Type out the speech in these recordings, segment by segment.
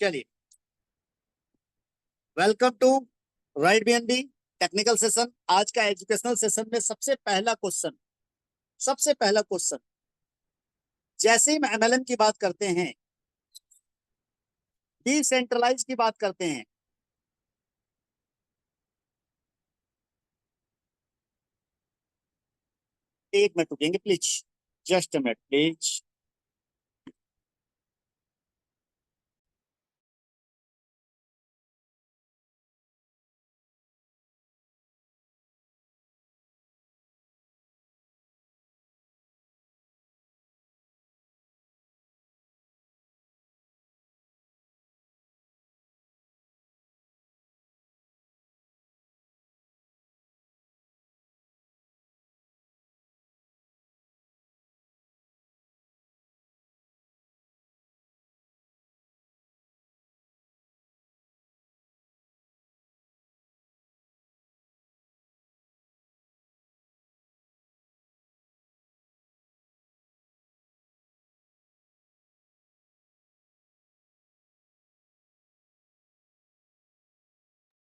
चलिए, welcome to right BNB technical session. आज का एजुकेशनल सेशन में सबसे पहला क्वेश्चन जैसे ही हम एमएलएम की बात करते हैं, डिसेंट्रलाइज की बात करते हैं, एक मिनट रुकेंगे please, just a minute please.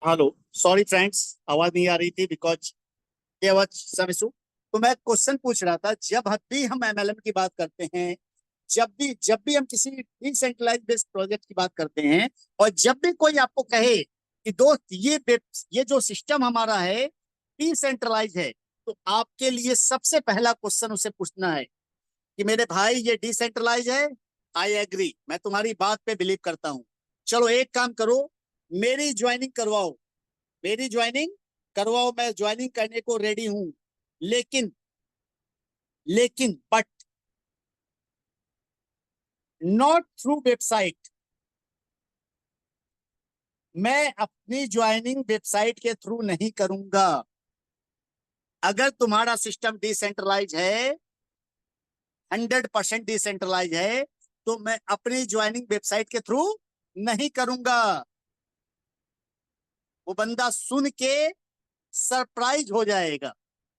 Hello, sorry friends, आवाज नहीं आ रही थी because there was some issue. तो मैं क्वेश्चन पूछ रहा था, जब भी हम एमएलएम की बात करते हैं, जब भी हम किसी डिसेंट्रलाइज बेस्ड प्रोजेक्ट की बात करते हैं, और जब भी कोई आपको कहे कि दोस्त ये जो सिस्टम हमारा है डिसेंट्रलाइज है, तो आपके लिए सबसे पहला क्वेश्चन उसे पूछना है कि मेरे भाई ये डिसेंट्रलाइज है। आई एग्री, मैं तुम्हारी बात पे बिलीव करता हूँ। चलो एक काम करो, मेरी ज्वाइनिंग करवाओ, मेरी ज्वाइनिंग करवाओ, मैं ज्वाइनिंग करने को रेडी हूं। लेकिन लेकिन बट नॉट थ्रू वेबसाइट। मैं अपनी ज्वाइनिंग वेबसाइट के थ्रू नहीं करूंगा। अगर तुम्हारा सिस्टम डिसेंट्रलाइज है, 100% डिसेंट्रलाइज है, तो मैं अपनी ज्वाइनिंग वेबसाइट के थ्रू नहीं करूंगा। वो बंदा सुन के सरप्राइज हो जाएगा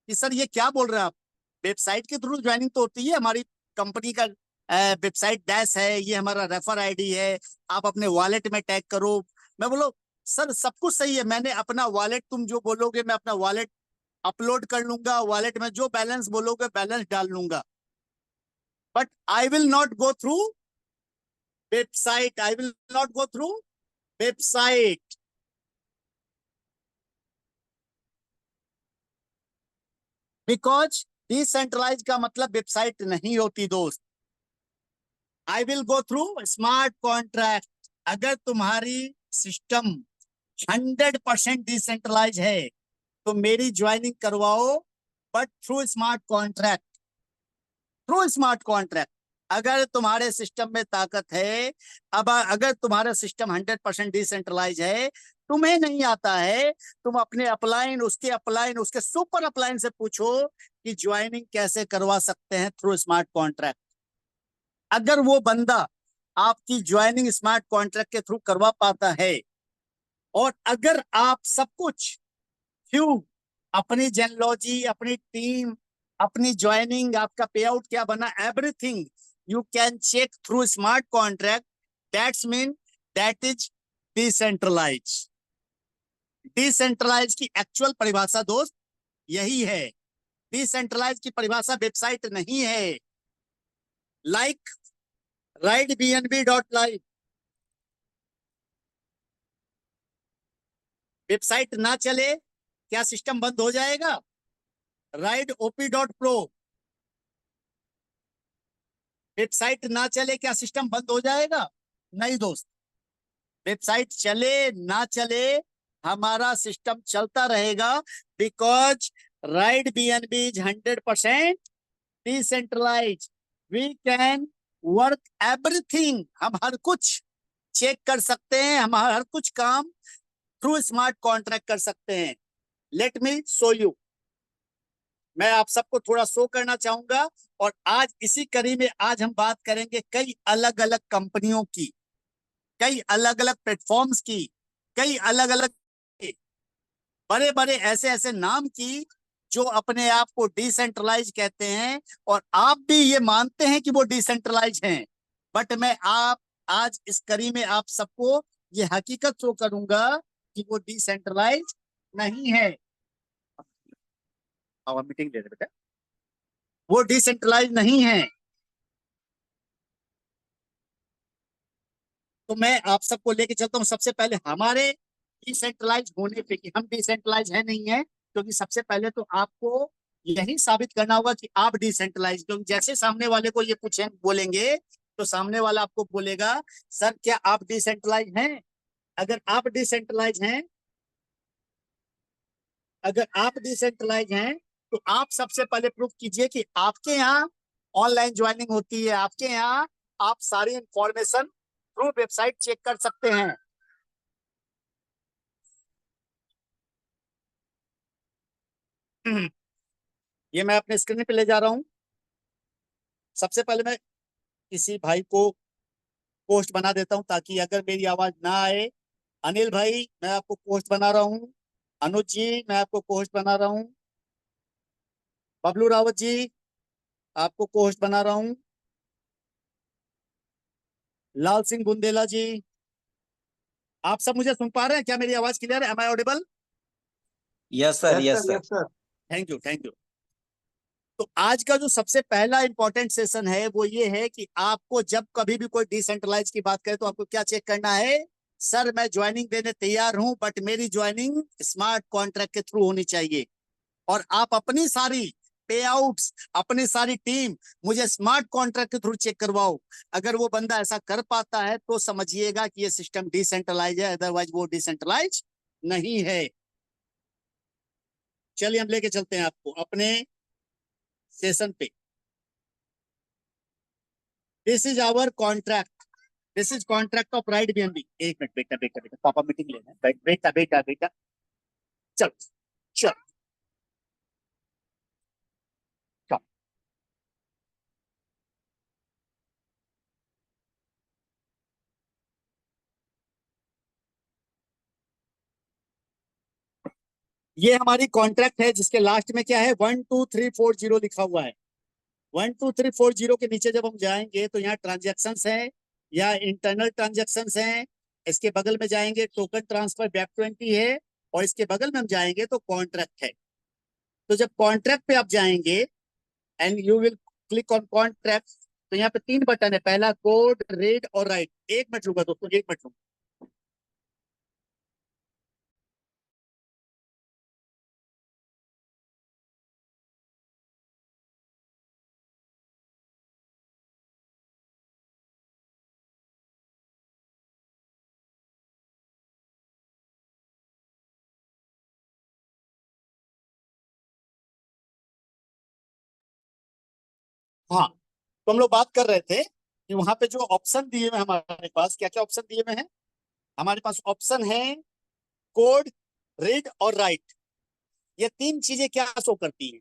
कि सर ये क्या बोल रहे हैं आप। वेबसाइट के थ्रू ज्वाइनिंग तो होती है, हमारी कंपनी का वेबसाइट डैश है, ये हमारा रेफर आईडी है, आप अपने वॉलेट में टैग करो। मैं बोलो सर सब कुछ सही है, मैंने अपना वॉलेट, तुम जो बोलोगे मैं अपना वॉलेट अपलोड कर लूंगा, वॉलेट में जो बैलेंस बोलोगे बैलेंस डाल लूंगा, but I will not go through website, I will not go through website. Because decentralize का मतलब वेबसाइट नहीं होती दोस्त। I will go through smart contract. अगर तुम्हारी सिस्टम 100% डिसेंट्रलाइज है तो मेरी ज्वाइनिंग करवाओ, but through smart contract, through smart contract. अगर तुम्हारे सिस्टम में ताकत है, अब अगर तुम्हारा सिस्टम 100% डिसेंट्रलाइज है, तुम्हें नहीं आता है, तुम अपने अपलाइन, उसके सुपर अपलाइन से पूछो कि ज्वाइनिंग कैसे करवा सकते हैं थ्रू स्मार्ट कॉन्ट्रैक्ट। अगर वो बंदा आपकी ज्वाइनिंग स्मार्ट कॉन्ट्रैक्ट के थ्रू करवा पाता है, और अगर आप सब कुछ क्यों, अपनी जेनलॉजी, अपनी टीम, अपनी ज्वाइनिंग, आपका पे आउट क्या बना, everything you can check through smart contract, that's mean that is decentralize. Decentralize की एक्चुअल परिभाषा दोस्त यही है। डिसेंट्रलाइज की परिभाषा वेबसाइट नहीं है। लाइक राइट bnb.live, वेबसाइट ना चले क्या सिस्टम बंद हो जाएगा? राइड op.pro, वेबसाइट ना चले क्या सिस्टम बंद हो जाएगा? नहीं दोस्त, वेबसाइट चले ना चले हमारा सिस्टम चलता रहेगा। Because ride BNB is 100% decentralize. We can work everything, हम हर कुछ चेक कर सकते हैं, हम हर कुछ काम थ्रू स्मार्ट कॉन्ट्रैक्ट कर सकते हैं। Let me show you. मैं आप सबको थोड़ा शो करना चाहूंगा, और आज इसी कड़ी में आज हम बात करेंगे कई अलग अलग कंपनियों की, कई अलग अलग प्लेटफॉर्म्स की, कई अलग अलग बड़े बड़े ऐसे ऐसे नाम की जो अपने आप को डिसेंट्रलाइज कहते हैं, और आप भी ये मानते हैं कि वो डिसेंट्रलाइज हैं। बट मैं आज इस कड़ी में आप सबको ये हकीकत शो करूंगा कि वो डिसेंट्रलाइज नहीं है। अब मीटिंग ले रहे बेटा, वो डिसेंट्रलाइज नहीं है। तो मैं आप सबको लेके चलता हूँ सबसे पहले हमारे डिसेंट्रलाइज होने पे कि हम डिसेंट्रलाइज है नहीं है, क्योंकि सबसे पहले तो आपको यही साबित करना होगा कि आप डिसेंट्रलाइज, क्योंकि जैसे सामने वाले को ये पूछे बोलेंगे तो सामने वाला आपको बोलेगा सर क्या आप डिसेंट्रलाइज हैं। अगर आप डिसेंट्रलाइज हैं, अगर आप डिसेंट्रलाइज हैं तो आप सबसे पहले प्रूफ कीजिए कि आपके यहाँ ऑनलाइन ज्वाइनिंग होती है, आपके यहाँ आप सारी इंफॉर्मेशन थ्रू वेबसाइट चेक कर सकते हैं। ये मैं अपने स्क्रीन पे ले जा रहा हूं। सबसे पहले मैं किसी भाई को पोस्ट बना देता हूं ताकि अगर मेरी आवाज ना आए। अनिल भाई मैं आपको पोस्ट बना रहा हूं, अनुज जी मैं आपको पोस्ट बना रहा हूं, बबलू रावत जी आपको पोस्ट बना रहा हूं, लाल सिंह बुंदेला जी। आप सब मुझे सुन पा रहे हैं? क्या मेरी आवाज क्लियर है? Am I audible? Yes sir, yes sir. Yes sir. Thank you, thank you. तो आज का जो सबसे पहला इंपॉर्टेंट सेशन है वो ये है कि आपको जब कभी भी कोई डिसेंट्रलाइज की बात करे तो आपको क्या चेक करना है? सर मैं ज्वाइनिंग देने तैयार हूं बट मेरी ज्वाइनिंग स्मार्ट कॉन्ट्रैक्ट के थ्रू होनी चाहिए। और आप अपनी सारी पे आउट्स, अपनी सारी टीम मुझे स्मार्ट कॉन्ट्रैक्ट के थ्रू चेक करवाओ। अगर वो बंदा ऐसा कर पाता है तो समझिएगा कि ये सिस्टम डिसेंट्रलाइज है, अदरवाइज वो डिसेंट्रलाइज नहीं है। चलिए हम लेके चलते हैं आपको अपने सेशन पे। This is our contract, this is contract of right BNB. एक मिनट, बेटा बेटा बेटा, पापा मीटिंग लेना है, बेटा बेटा बेटा। चल चल चल। ये हमारी कॉन्ट्रैक्ट है जिसके लास्ट में क्या है, 12340 लिखा हुआ है। 12340 के नीचे जब हम जाएंगे तो यहाँ ट्रांजेक्शन्स है या इंटरनल ट्रांजेक्शन्स हैं। इसके बगल में जाएंगे टोकन ट्रांसफर बैक 20 है, और इसके बगल में हम जाएंगे तो कॉन्ट्रैक्ट है। तो जब कॉन्ट्रैक्ट पे आप जाएंगे and you will click on contract, तो यहाँ पे 3 बटन है, पहला कोड, रीड और राइट। एक मिनट लूंगा दोस्तों, एक मिनट लूंगा। हाँ, तो हम लोग बात कर रहे थे कि वहां पे जो ऑप्शन दिए हुए हैं हमारे पास, क्या क्या ऑप्शन दिए हुए हैं हमारे पास? ऑप्शन है कोड, रीड और राइट। ये 3 चीजें क्या शो करती हैं?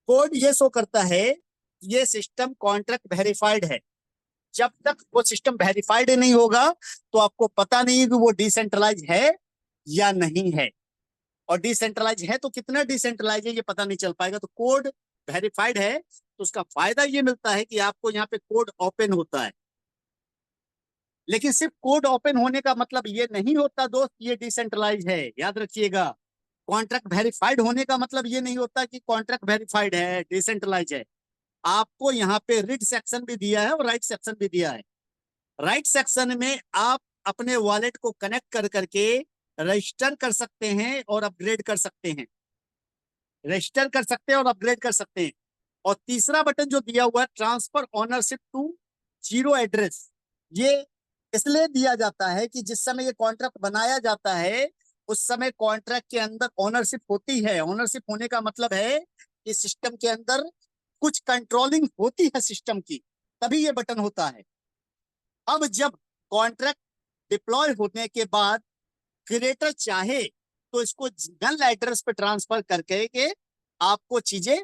कोड ये शो करता है ये सिस्टम कॉन्ट्रैक्ट वेरीफाइड है। जब तक वो सिस्टम वेरीफाइड नहीं होगा तो आपको पता नहीं कि वो डिसेंट्रलाइज है या नहीं है। और डिसेंट्रलाइज है तो कितना डिसेंट्रलाइज है ये पता नहीं चल पाएगा। तो कोड वेरीफाइड है तो उसका फायदा ये मिलता है कि आपको यहाँ पे कोड ओपन होता है। लेकिन सिर्फ कोड ओपन होने का मतलब ये नहीं होता दोस्त ये डिसेंट्रलाइज है, याद रखिएगा। कॉन्ट्रैक्ट वेरीफाइड होने का मतलब ये नहीं होता कि कॉन्ट्रैक्ट वेरीफाइड है, डिसेंट्रलाइज है। आपको यहाँ पे रीड सेक्शन भी दिया है और राइट सेक्शन भी दिया है। राइट सेक्शन में आप अपने वॉलेट को कनेक्ट कर करके रजिस्टर कर सकते हैं और अपग्रेड कर सकते हैं, रजिस्टर कर सकते हैं और अपग्रेड कर सकते हैं। और तीसरा बटन जो दिया हुआ है transfer ownership to zero address, ये इसलिए दिया जाता है कि जिस समय ये कॉन्ट्रैक्ट बनाया जाता है उस समय कॉन्ट्रैक्ट के अंदर ओनरशिप होती है। ओनरशिप होने का मतलब है कि सिस्टम के अंदर कुछ कंट्रोलिंग होती है सिस्टम की, तभी ये बटन होता है। अब जब कॉन्ट्रैक्ट डिप्लॉय होने के बाद क्रिएटर चाहे तो इसको नल एड्रेस पे ट्रांसफर करके के आपको चीजें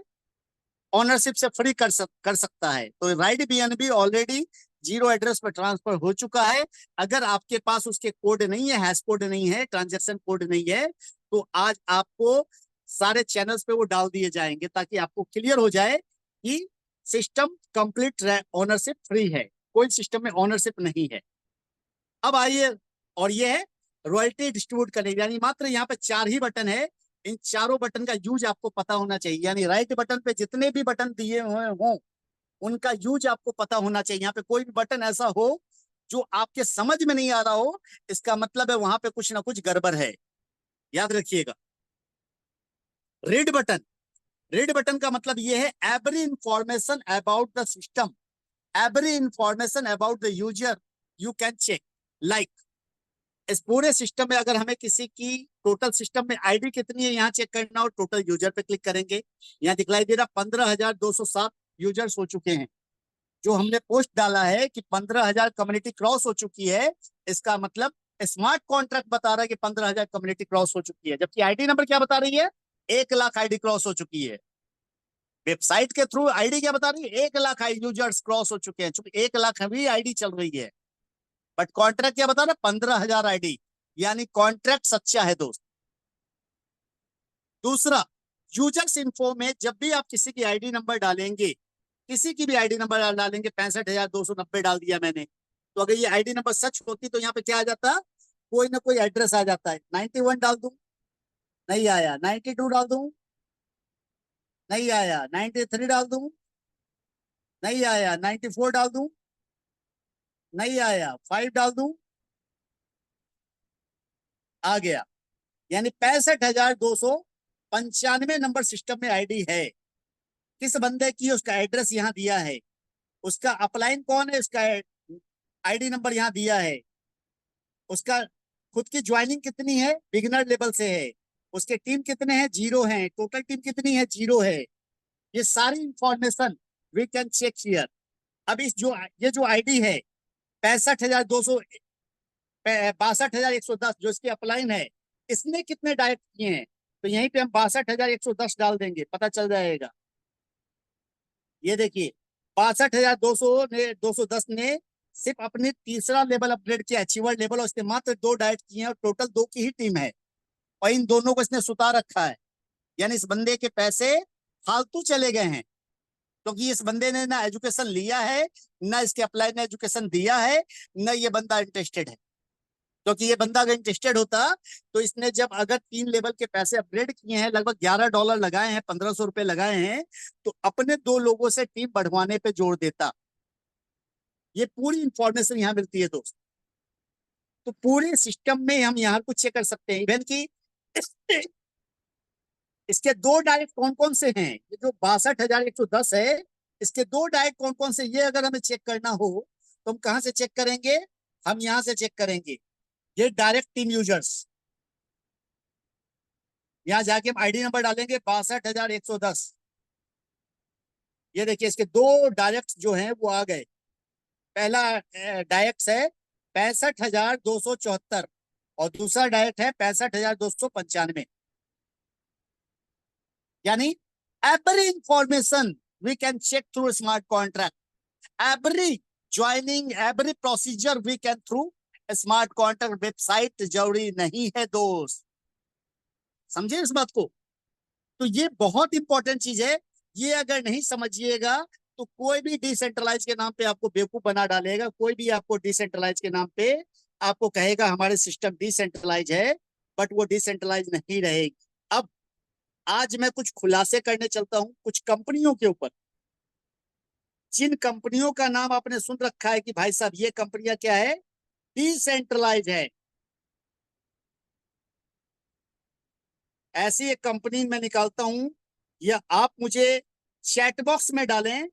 ओनरशिप से फ्री कर सकता है। तो right BNB already zero address पर ट्रांसफर हो चुका है। अगर आपके पास उसके कोड नहीं है, हैश कोड नहीं है, ट्रांजैक्शन कोड नहीं है, तो आज आपको सारे चैनल्स पे वो डाल दिए जाएंगे ताकि आपको क्लियर हो जाए कि सिस्टम कंप्लीट ओनरशिप फ्री है। कोई सिस्टम में ओनरशिप नहीं है। अब आइए, और ये है रॉयल्टी डिस्ट्रीब्यूट करने, यानी मात्र यहाँ पे 4 ही बटन है। इन चारों बटन का यूज आपको पता होना चाहिए, यानी राइट बटन पे जितने भी बटन दिए हुए हों उनका यूज आपको पता होना चाहिए। यहाँ पे कोई भी बटन ऐसा हो जो आपके समझ में नहीं आ रहा हो, इसका मतलब है वहां पे कुछ ना कुछ गड़बड़ है, याद रखिएगा। रीड बटन, रीड बटन का मतलब ये है every information about the system, every information about the user you can check. Like इस पूरे सिस्टम में अगर हमें किसी की टोटल सिस्टम में आईडी कितनी है यहाँ चेक करना हो, टोटल यूजर पे क्लिक करेंगे, यहाँ दिखलाई दे रहा 15,207 यूजर्स हो चुके हैं। जो हमने पोस्ट डाला है कि 15,000 कम्युनिटी क्रॉस हो चुकी है, इसका मतलब स्मार्ट कॉन्ट्रैक्ट बता रहा है कि 15,000 कम्युनिटी क्रॉस हो चुकी है, जबकि आईडी नंबर क्या बता रही है, 1 लाख आईडी क्रॉस हो चुकी है। वेबसाइट के थ्रू आईडी क्या बता रही है, 1 लाख यूजर्स क्रॉस हो चुके हैं, चूंकि 1 लाख भी आईडी चल रही है। बट कॉन्ट्रैक्ट क्या बता रहा है, 15,000 आईडी, यानी कॉन्ट्रैक्ट सच्चा है दोस्त। दूसरा, यूजर्स इन्फो में जब भी आप किसी की आईडी नंबर डालेंगे, किसी की भी आईडी नंबर डालेंगे, 65,290 डाल दिया मैंने, तो अगर ये आईडी नंबर सच होती तो यहाँ पे क्या आ जाता, कोई ना कोई एड्रेस आ जाता है। 91 डाल दूं, नहीं आया। 92 डाल दूं, नहीं आया। 93 डाल दूं, नहीं आया। 94 डाल दूं, नहीं आया। 5 डाल दूं, आ गया। यानी 65,295 नंबर सिस्टम में आईडी है। किस बंदे की, उसका एड्रेस यहाँ दिया है, उसका अपलाइन कौन है, उसका आईडी नंबर यहाँ दिया है, उसका खुद की ज्वाइनिंग कितनी है, बिगिनर लेवल से है, उसके टीम कितने हैं, 0 है, टोटल टीम कितनी है, 0 है। ये सारी information we can check here. अब इस जो ये जो आईडी है 65,110 जो इसकी अपलाइन है, इसने कितने डायरेक्ट किए हैं, तो यहीं पे हम 62,110 डाल देंगे, पता चल जाएगा। ये देखिए 62,200 ने 210 ने सिर्फ अपनी तीसरा लेवल अपग्रेड किया, अचीवर लेवल, और इसने मात्र 2 डायरेक्ट किए हैं, और टोटल 2 की ही टीम है, और इन दोनों को इसने सुता रखा है। यानी इस बंदे के पैसे फालतू चले गए हैं, क्योंकि इस बंदे ने ना एजुकेशन लिया है, ना इसके अप्लाई ने एजुकेशन दिया है, ना ये बंदा इंटरेस्टेड है। क्योंकि ये बंदा अगर इंटरेस्टेड होता तो इसने जब अगर 3 लेवल के पैसे अपग्रेड किए हैं, लगभग $11 लगाए हैं, 1,500 रुपए लगाए हैं, तो अपने 2 लोगों से टीम बढ़वाने पे जोड़ देता। ये पूरी इंफॉर्मेशन यहाँ मिलती है दोस्त। तो पूरे सिस्टम में हम यहाँ कुछ चेक कर सकते हैं, इवन की इसके 2 डायरेक्ट कौन कौन से हैं, ये जो 62,110 है, इसके 2 डायरेक्ट कौन कौन से, ये अगर हमें चेक करना हो तो हम कहां से चेक करेंगे, हम यहां से चेक करेंगे। ये डायरेक्ट टीम यूजर्स, यहां जाके हम आईडी नंबर डालेंगे 62,110। ये देखिए इसके 2 डायरेक्ट जो हैं वो आ गए। पहला डायरेक्ट है 65,274 और दूसरा डायरेक्ट है 65,295। यानी every information we can check through smart contract, every joining, every procedure we can through smart contract. Website जरूरी नहीं है दोस्त, समझे इस बात को। तो ये बहुत इंपॉर्टेंट चीज है, ये अगर नहीं समझिएगा तो कोई भी डिसेंट्रलाइज के नाम पे आपको बेवकूफ बना डालेगा। कोई भी आपको डिसेंट्रलाइज के नाम पे आपको कहेगा हमारे सिस्टम डिसेंट्रलाइज है, बट वो डिसेंट्रलाइज नहीं रहेगी। अब आज मैं कुछ खुलासे करने चलता हूं कुछ कंपनियों के ऊपर, जिन कंपनियों का नाम आपने सुन रखा है कि भाई साहब ये कंपनियां क्या है, डिसेंट्रलाइज है। ऐसी एक कंपनी मैं निकालता हूं, या आप मुझे चैट बॉक्स में डालें,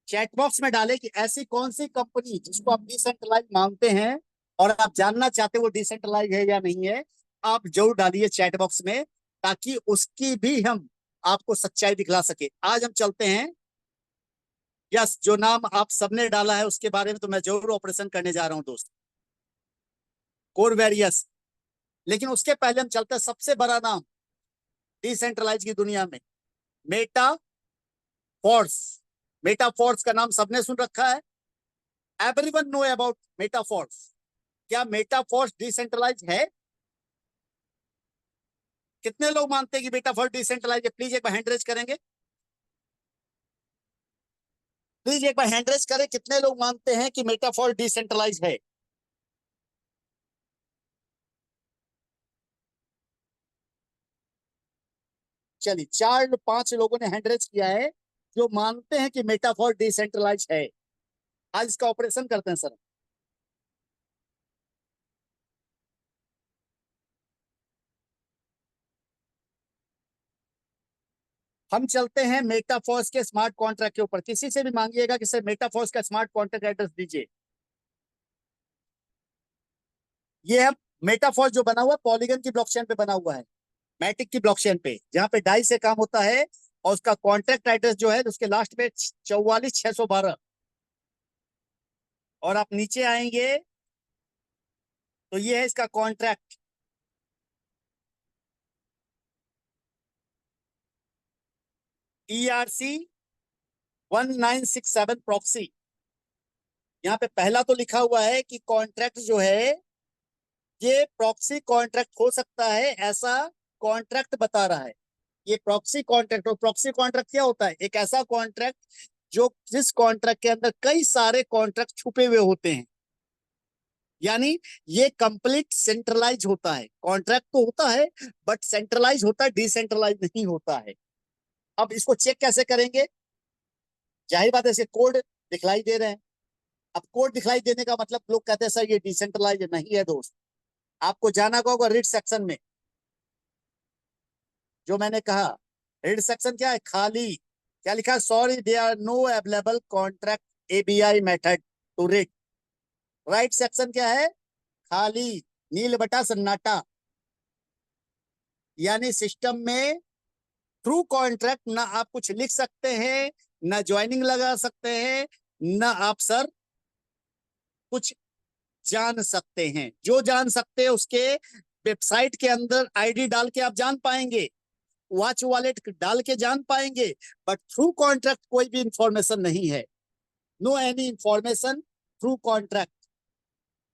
चैट बॉक्स में डालें कि ऐसी कौन सी कंपनी जिसको आप डिसेंट्रलाइज मानते हैं और आप जानना चाहते हो वो डिसेंट्रलाइज है या नहीं है, आप जरूर डालिए चैट बॉक्स में, ताकि उसकी भी हम आपको सच्चाई दिखला सके। आज हम चलते हैं, यस जो नाम आप सबने डाला है उसके बारे में तो मैं जरूर ऑपरेशन करने जा रहा हूं दोस्त, कोर वेरियस। लेकिन उसके पहले हम चलते हैं सबसे बड़ा नाम डिसेंट्रलाइज की दुनिया में, मेटा फोर्स। मेटा फोर्स का नाम सबने सुन रखा है, everyone know about Meta force. क्या मेटा फोर्स डिसेंट्रलाइज है? कितने लोग मानते हैं कि बेटा फॉर डिसेंट्रलाइज है? प्लीज एक बार हैंड रेज करेंगे, प्लीज एक बार हैंड रेज करें, कितने लोग मानते हैं कि मेटाफॉर डिसेंट्रलाइज है? चलिए 4-5 लोगों ने हैंड रेज किया है जो मानते हैं कि मेटाफॉर डिसेंट्रलाइज है। आज इसका ऑपरेशन करते हैं सर। हम चलते हैं मेटाफॉर्स के स्मार्ट कॉन्ट्रैक्ट के ऊपर। किसी से भी मांगिएगा कि सर मेटाफॉर्स का स्मार्ट कॉन्ट्रैक्ट एड्रेस दीजिए। ये है मेटाफॉर जो बना हुआ पॉलीगन की ब्लॉकचेन पे बना हुआ है, मैटिक की ब्लॉकचेन पे, जहां पे डाई से काम होता है। और उसका कॉन्ट्रैक्ट एड्रेस जो है उसके लास्ट में 44,612। और आप नीचे आएंगे तो ये है इसका कॉन्ट्रैक्ट, ERC 1967 प्रॉक्सी। यहाँ पे पहला तो लिखा हुआ है कि कॉन्ट्रैक्ट जो है ये प्रॉक्सी कॉन्ट्रैक्ट हो सकता है, ऐसा कॉन्ट्रैक्ट बता रहा है। ये प्रॉक्सी कॉन्ट्रैक्ट, और प्रॉक्सी कॉन्ट्रैक्ट क्या होता है? एक ऐसा कॉन्ट्रैक्ट जो जिस कॉन्ट्रैक्ट के अंदर कई सारे कॉन्ट्रैक्ट छुपे हुए होते हैं। यानी ये कंप्लीट सेंट्रलाइज होता है। कॉन्ट्रैक्ट तो होता है बट सेंट्रलाइज होता है, डिसेंट्रलाइज नहीं होता है। अब इसको चेक कैसे करेंगे? जाहिर बात है इसके कोड दिखलाई दे रहे हैं। अब कोड दिखलाई देने का मतलब लोग कहते हैं सर ये डिसेंट्रलाइज नहीं है। दोस्त आपको जाना होगा रीड सेक्शन में, जो मैंने कहा रीड सेक्शन क्या है? खाली क्या लिखा है? Sorry they are no available contract ABI method to read. Right section क्या है? खाली, नील बटा सन्नाटा। यानी सिस्टम में थ्रू कॉन्ट्रैक्ट ना आप कुछ लिख सकते हैं, ना ज्वाइनिंग लगा सकते हैं, ना आप सर कुछ जान सकते हैं। जो जान सकते हैं उसके वेबसाइट के अंदर ID डाल के आप जान पाएंगे, वॉच वॉलेट डाल के जान पाएंगे, बट थ्रू कॉन्ट्रैक्ट कोई भी इंफॉर्मेशन नहीं है। No any information through contract.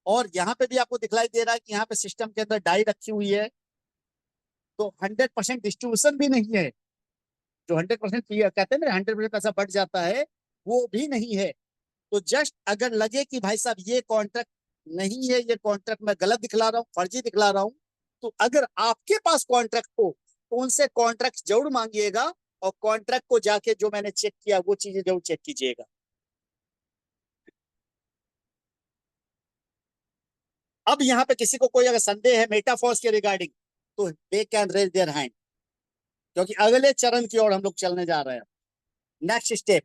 और यहाँ पे भी आपको दिखलाई दे रहा है कि यहाँ पे सिस्टम के अंदर डाई रखी हुई है, तो 100% डिस्ट्रीब्यूशन भी नहीं है। जो 100% कहते हैं ना 100% पैसा बढ़ जाता है, वो भी नहीं है। तो जस्ट अगर लगे कि भाई साहब ये कॉन्ट्रैक्ट नहीं है, ये कॉन्ट्रैक्ट मैं गलत दिखला रहा हूँ, फर्जी दिखला रहा हूँ, तो अगर आपके पास कॉन्ट्रैक्ट हो तो उनसे कॉन्ट्रैक्ट जरूर मांगिएगा। और कॉन्ट्रैक्ट को जाके जो मैंने चेक किया वो चीजें जरूर चेक कीजिएगा। अब यहाँ पे किसी को कोई अगर संदेह है मेटाफॉर्स के रिगार्डिंग, तो they can raise their hand, क्योंकि अगले चरण की ओर हम लोग चलने जा रहे हैं। नेक्स्ट स्टेप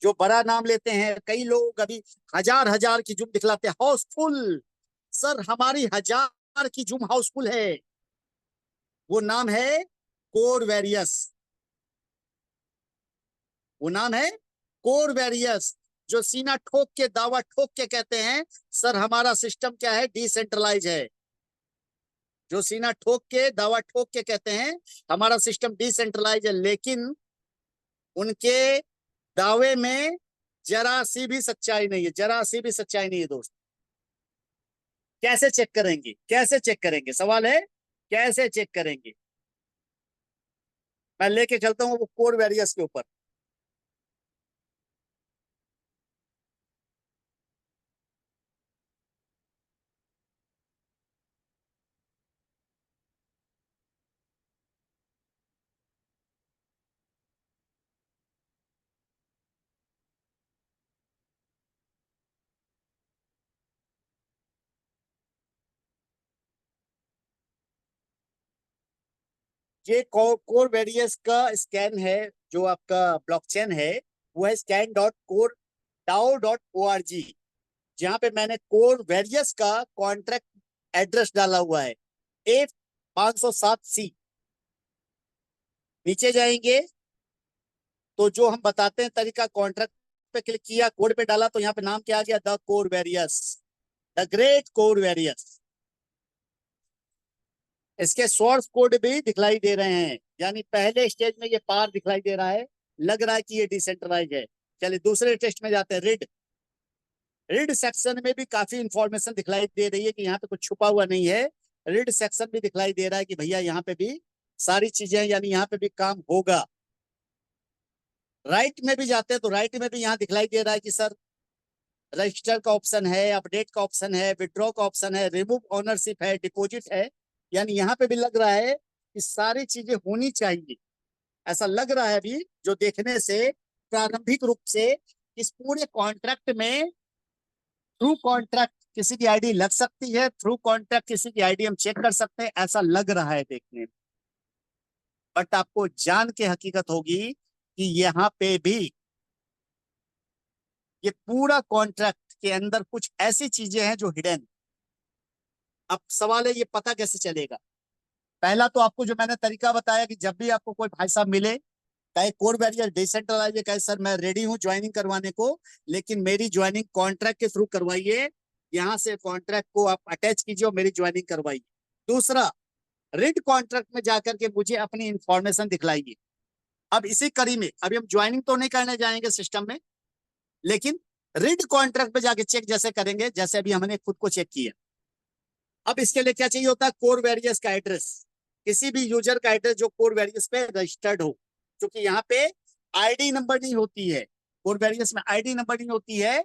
जो बड़ा नाम लेते हैं, कई लोग अभी हजार हजार की जुम दिखलाते हैं, हाउसफुल। सर हमारी 1000 की जुम हाउसफुल है। वो नाम है कोर वेरियस। वो नाम है कोर वेरियस, जो सीना ठोक के दावा ठोक के कहते हैं सर हमारा सिस्टम क्या है? डिसेंट्रलाइज है। जो सीना ठोक के दावा ठोक के कहते हैं हमारा सिस्टम डिसेंट्रलाइज है, लेकिन उनके दावे में जरा सी भी सच्चाई नहीं है, जरा सी भी सच्चाई नहीं है। दोस्त कैसे चेक करेंगे? कैसे चेक करेंगे? सवाल है कैसे चेक करेंगे? मैं लेके चलता हूँ वो कोर वेरियस के ऊपर। ये कोर वेरियस का स्कैन है, जो आपका ब्लॉकचेन है वो है scan.core.dao.org, जहां पे मैंने कोर वेरियस का कॉन्ट्रैक्ट एड्रेस डाला हुआ है A507C। नीचे जाएंगे तो जो हम बताते हैं तरीका, कॉन्ट्रैक्ट पे क्लिक किया, कोड पे डाला, तो यहाँ पे नाम क्या आ गया? The core various, the great core various. इसके सोर्स कोड भी दिखलाई दे रहे हैं, यानी पहले स्टेज में ये पार दिखलाई दे रहा है, लग रहा है कि ये डिसेंट्रलाइज है। चलिए दूसरे टेस्ट में जाते हैं। रीड रीड सेक्शन में भी काफी इंफॉर्मेशन दिखलाई दे रही है कि यहाँ पे कुछ छुपा हुआ नहीं है। रीड सेक्शन भी दिखलाई दे रहा है कि भैया यहाँ पे भी सारी चीजें, यानी यहाँ पे भी काम होगा। राइट में भी जाते हैं तो राइट में भी यहाँ दिखलाई दे रहा है कि सर रजिस्टर का ऑप्शन है, अपडेट का ऑप्शन है, विड्रॉ का ऑप्शन है, रिमूव ओनरशिप है, डिपॉजिट है। यानी यहाँ पे भी लग रहा है कि सारी चीजें होनी चाहिए। ऐसा लग रहा है अभी जो देखने से प्रारंभिक रूप से इस पूरे कॉन्ट्रैक्ट में थ्रू कॉन्ट्रैक्ट किसी की आईडी लग सकती है, थ्रू कॉन्ट्रैक्ट किसी की आईडी हम चेक कर सकते हैं, ऐसा लग रहा है देखने में। बट आपको जान के हकीकत होगी कि यहाँ पे भी ये पूरा कॉन्ट्रैक्ट के अंदर कुछ ऐसी चीजें हैं जो हिडन। अब सवाल है ये पता कैसे चलेगा। पहला तो आपको जो मैंने तरीका बताया कि जब भी आपको कोई भाई साहब मिले, कहे कोर बैरियर डिसेंट्रलाइज, कहे सर मैं रेडी हूं ज्वाइनिंग करवाने को, लेकिन मेरी ज्वाइनिंग कॉन्ट्रैक्ट के थ्रू करवाइए, यहाँ से कॉन्ट्रैक्ट को आप अटैच कीजिए और मेरी ज्वाइनिंग करवाइए। दूसरा, रिट कॉन्ट्रैक्ट में जाकर के मुझे अपनी इंफॉर्मेशन दिखलाइए। अब इसी कड़ी में अभी हम ज्वाइनिंग तो नहीं करने जाएंगे सिस्टम में, लेकिन रिट कॉन्ट्रैक्ट पे जाके चेक जैसे करेंगे जैसे अभी हमने खुद को चेक किया। अब इसके लिए क्या चाहिए होता है, कोर वेरियस का एड्रेस, किसी भी यूजर का एड्रेस जो कोर वेरियस पे रजिस्टर्ड हो, क्योंकि यहाँ पे आईडी नंबर नहीं होती है, कोर वेरियस में आईडी नंबर नहीं होती है,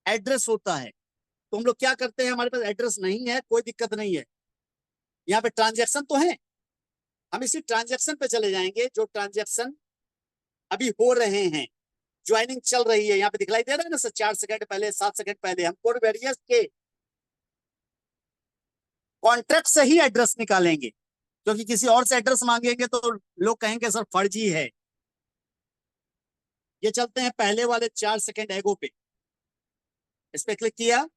एड्रेस होता है। तो हम लोग क्या करते हैं, हमारे पास एड्रेस नहीं है, कोई दिक्कत नहीं है, यहाँ पे ट्रांजेक्शन तो है, हम इसी ट्रांजेक्शन पे चले जाएंगे जो ट्रांजेक्शन अभी हो रहे हैं, ज्वाइनिंग चल रही है। यहाँ पे दिखलाई दे रहा है ना सर, 4 सेकंड पहले, 7 सेकंड पहले हम कोर वेरियस के कॉन्ट्रैक्ट से ही एड्रेस निकालेंगे, क्योंकि किसी और से एड्रेस मांगेंगे तो लोग कहेंगे सर फर्जी है। ये चलते हैं पहले वाले 4 सेकंड एगो पे, इस पे क्लिक किया,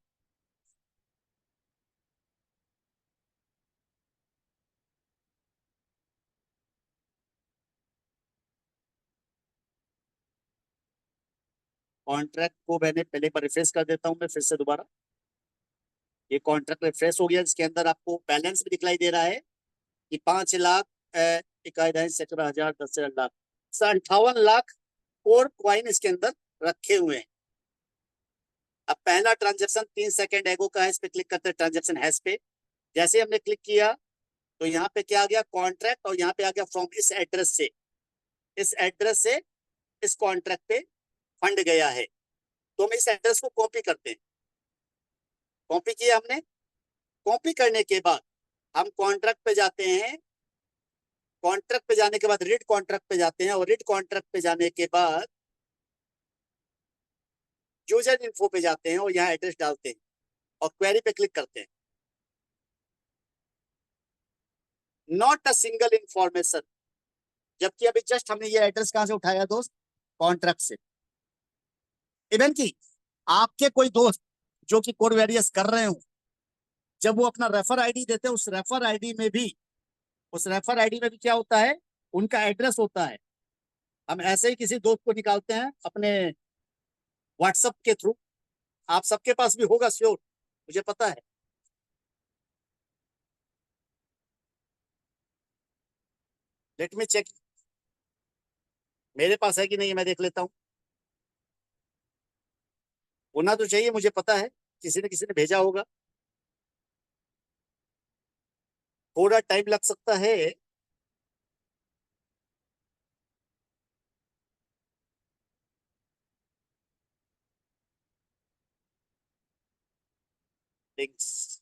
कॉन्ट्रैक्ट को मैंने पहले पर रिफ्रेश कर देता हूं मैं फिर से दोबारा। ये कॉन्ट्रैक्ट रिफ्रेश हो गया, जिसके अंदर आपको बैलेंस भी दिखलाई दे रहा है कि 5 लाख 51,17,000 10,000 58 लाख और क्वाइन इसके अंदर रखे हुए हैं। अब पहला ट्रांजेक्शन 3 सेकंड एगो का है, इस पे क्लिक करते हैं ट्रांजेक्शन हैश पे। जैसे हमने क्लिक किया तो यहाँ पे क्या आ गया, कॉन्ट्रैक्ट, और यहाँ पे आ गया फ्रॉम इस एड्रेस से, इस एड्रेस से इस कॉन्ट्रैक्ट पे फंड गया है। तो हम इस एड्रेस को कॉपी करते हैं, कॉपी किया हमने। कॉपी करने के बाद हम कॉन्ट्रैक्ट पे जाते हैं, कॉन्ट्रैक्ट पे जाने के बाद रीड कॉन्ट्रैक्ट पे जाते हैं, और रीड कॉन्ट्रैक्ट पे जाने के बाद यूजर इन्फो पे जाते हैं और यहाँ एड्रेस डालते हैं और क्वेरी पे क्लिक करते हैं। नॉट अ सिंगल इंफॉर्मेशन, जबकि अभी जस्ट हमने ये एड्रेस कहां से उठाया दोस्त, कॉन्ट्रैक्ट से। इवन की आपके कोई दोस्त जो कि कोड वेरियस कर रहे हो, जब वो अपना रेफर आईडी देते हैं, उस रेफर आईडी में भी, उस रेफर आईडी में भी क्या होता है, उनका एड्रेस होता है। हम ऐसे ही किसी दोस्त को निकालते हैं अपने व्हाट्सएप के थ्रू, आप सबके पास भी होगा श्योर, मुझे पता है। लेट मी चेक, मेरे पास है कि नहीं मैं देख लेता हूँ। होना तो चाहिए, मुझे पता है किसी ने भेजा होगा, थोड़ा टाइम लग सकता है। लिंक्स,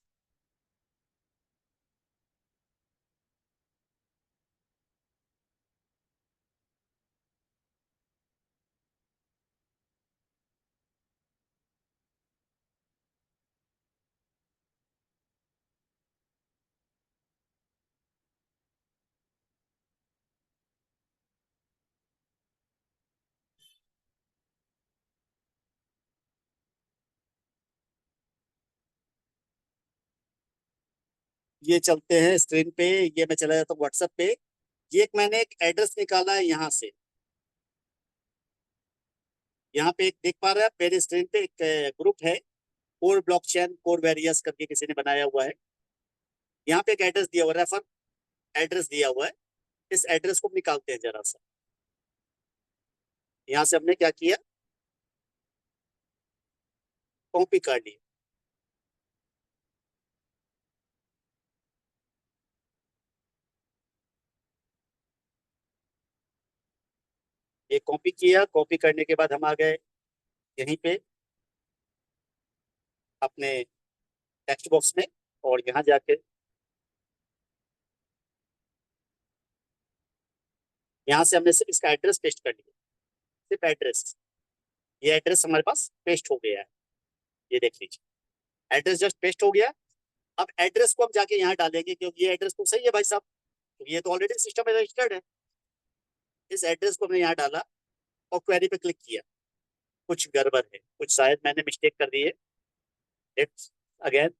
ये चलते हैं स्क्रीन पे, ये मैं चला जाता हूँ व्हाट्सएप पे। ये एक मैंने एक एड्रेस निकाला है यहाँ से, यहाँ पे एक देख पा रहे हैं आप मेरे स्क्रीन पे, एक ग्रुप है कोर ब्लॉकचेन कोर वेरियस करके किसी ने बनाया हुआ है। यहाँ पे एक एड्रेस दिया हुआ है, रेफर एड्रेस दिया हुआ है। इस एड्रेस को निकालते हैं जरा सा। यहाँ से हमने क्या किया, कॉपी कर ली, ये कॉपी किया, कॉपी करने के बाद हम आ गए यहीं पे अपने टेक्स्ट बॉक्स में, और यहाँ जाके यहाँ से हमने सिर्फ इसका एड्रेस पेस्ट कर लिया, सिर्फ एड्रेस। ये एड्रेस हमारे पास पेस्ट हो गया है, ये देख लीजिए, एड्रेस जस्ट पेस्ट हो गया। अब एड्रेस को हम जाके यहाँ डालेंगे, क्योंकि ये एड्रेस तो सही है भाई साहब, तो ये तो ऑलरेडी सिस्टम में रजिस्टर्ड है। इस एड्रेस को हमने यहाँ डाला और क्वेरी पे क्लिक किया। कुछ गड़बड़ है, कुछ शायद मैंने मिस्टेक कर दी है। लेट्स अगेन,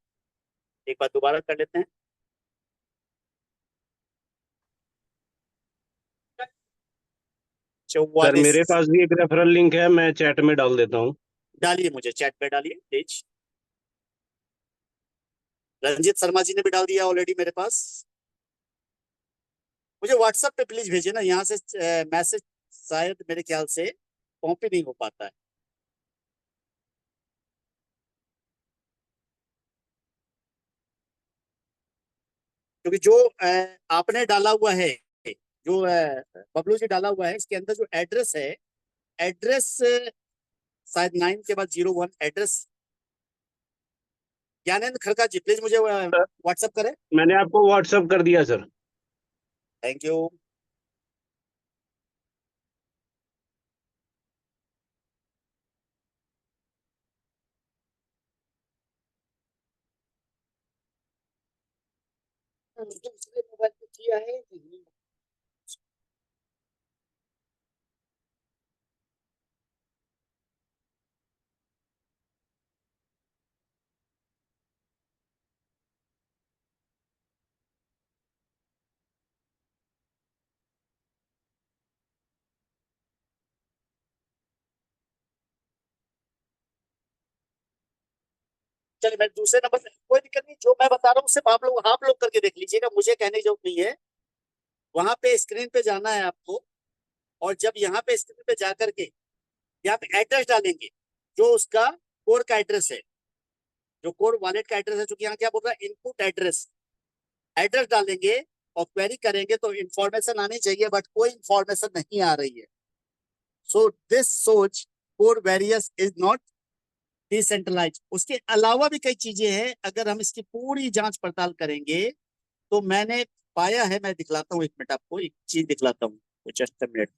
एक बार दोबारा कर लेते हैं। सर 44 मेरे पास भी एक रेफरल लिंक है, मैं चैट में डाल देता हूँ। डालिए, मुझे चैट पे डालिए प्लीज। रंजीत शर्मा जी ने भी डाल दिया ऑलरेडी मेरे पास। मुझे व्हाट्सएप पे प्लीज भेजिए ना, यहाँ से मैसेज शायद मेरे ख्याल से कॉपी नहीं हो पाता है। क्योंकि जो आपने डाला हुआ है, जो बबलू जी डाला हुआ है, इसके अंदर जो एड्रेस है, एड्रेस शायद 9 के बाद 01 एड्रेस। ज्ञानेंद्र खड़का जी प्लीज मुझे व्हाट्सएप करें। मैंने आपको व्हाट्सएप कर दिया सर। Thank you. दूसरे मोबाइल पे किया है कि नहीं? चलिए मैं दूसरे नंबर पे, कोई दिक्कत नहीं, जो मैं बता रहा हूँ सिर्फ आप लोग करके देख लीजिएगा, मुझे कहने की जरूरत नहीं है। वहां पे स्क्रीन पे जाना है आपको, और जब यहाँ पे स्क्रीन पे जाकर के यहाँ पे एड्रेस डालेंगे, जो उसका कोर का एड्रेस है, जो कोर वॉलेट का एड्रेस है, जो कि यहाँ क्या बोल रहा है, इनपुट एड्रेस, एड्रेस डालेंगे और क्वेरी करेंगे तो इंफॉर्मेशन आनी चाहिए, बट कोई इंफॉर्मेशन नहीं आ रही है। सो दिस सोच कोर वेरियस इज नॉट डिसेंट्रलाइज। उसके अलावा भी कई चीजें हैं, अगर हम इसकी पूरी जांच पड़ताल करेंगे तो मैंने पाया है, मैं दिखलाता हूँ, एक मिनट आपको एक चीज दिखलाता हूँ, जस्ट अ मिनट।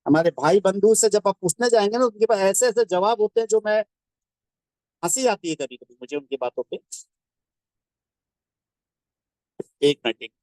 हमारे भाई बंधु से जब आप पूछने जाएंगे ना, उनके पास ऐसे ऐसे जवाब होते हैं जो मैं, हंसी आती है कभी कभी मुझे उनकी बातों पे। एक मिनट, एक मिनट।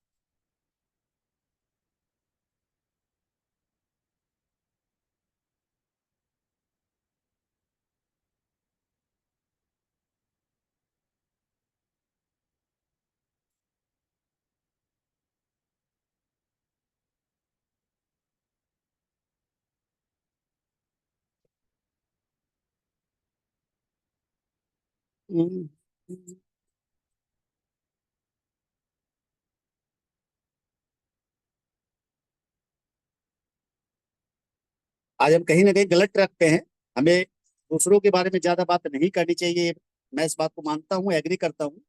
आज हम कहीं ना कहीं गलत ट्रैक पे हैं, हमें दूसरों के बारे में ज्यादा बात नहीं करनी चाहिए। मैं इस बात को मानता हूँ, एग्री करता हूँ।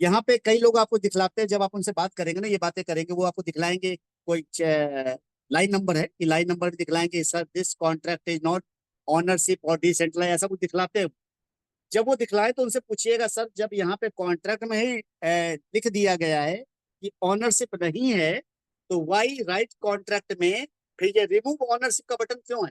यहाँ पे कई लोग आपको दिखलाते हैं, जब आप उनसे बात करेंगे ना, ये बातें करेंगे, वो आपको दिखलाएंगे कोई लाइन नंबर है, कि लाइन नंबर दिखलाएंगे, sir this contract is not ownership और डिसेंट्रलाइज, ऐसा कुछ दिखलाते हैं। जब वो दिखलाए तो उनसे पूछिएगा, सर जब यहाँ पे कॉन्ट्रैक्ट में ही लिख दिया गया है कि ऑनरशिप नहीं है, तो वाई राइट कॉन्ट्रैक्ट में फिर ये रिमूव ऑनरशिप का बटन क्यों है?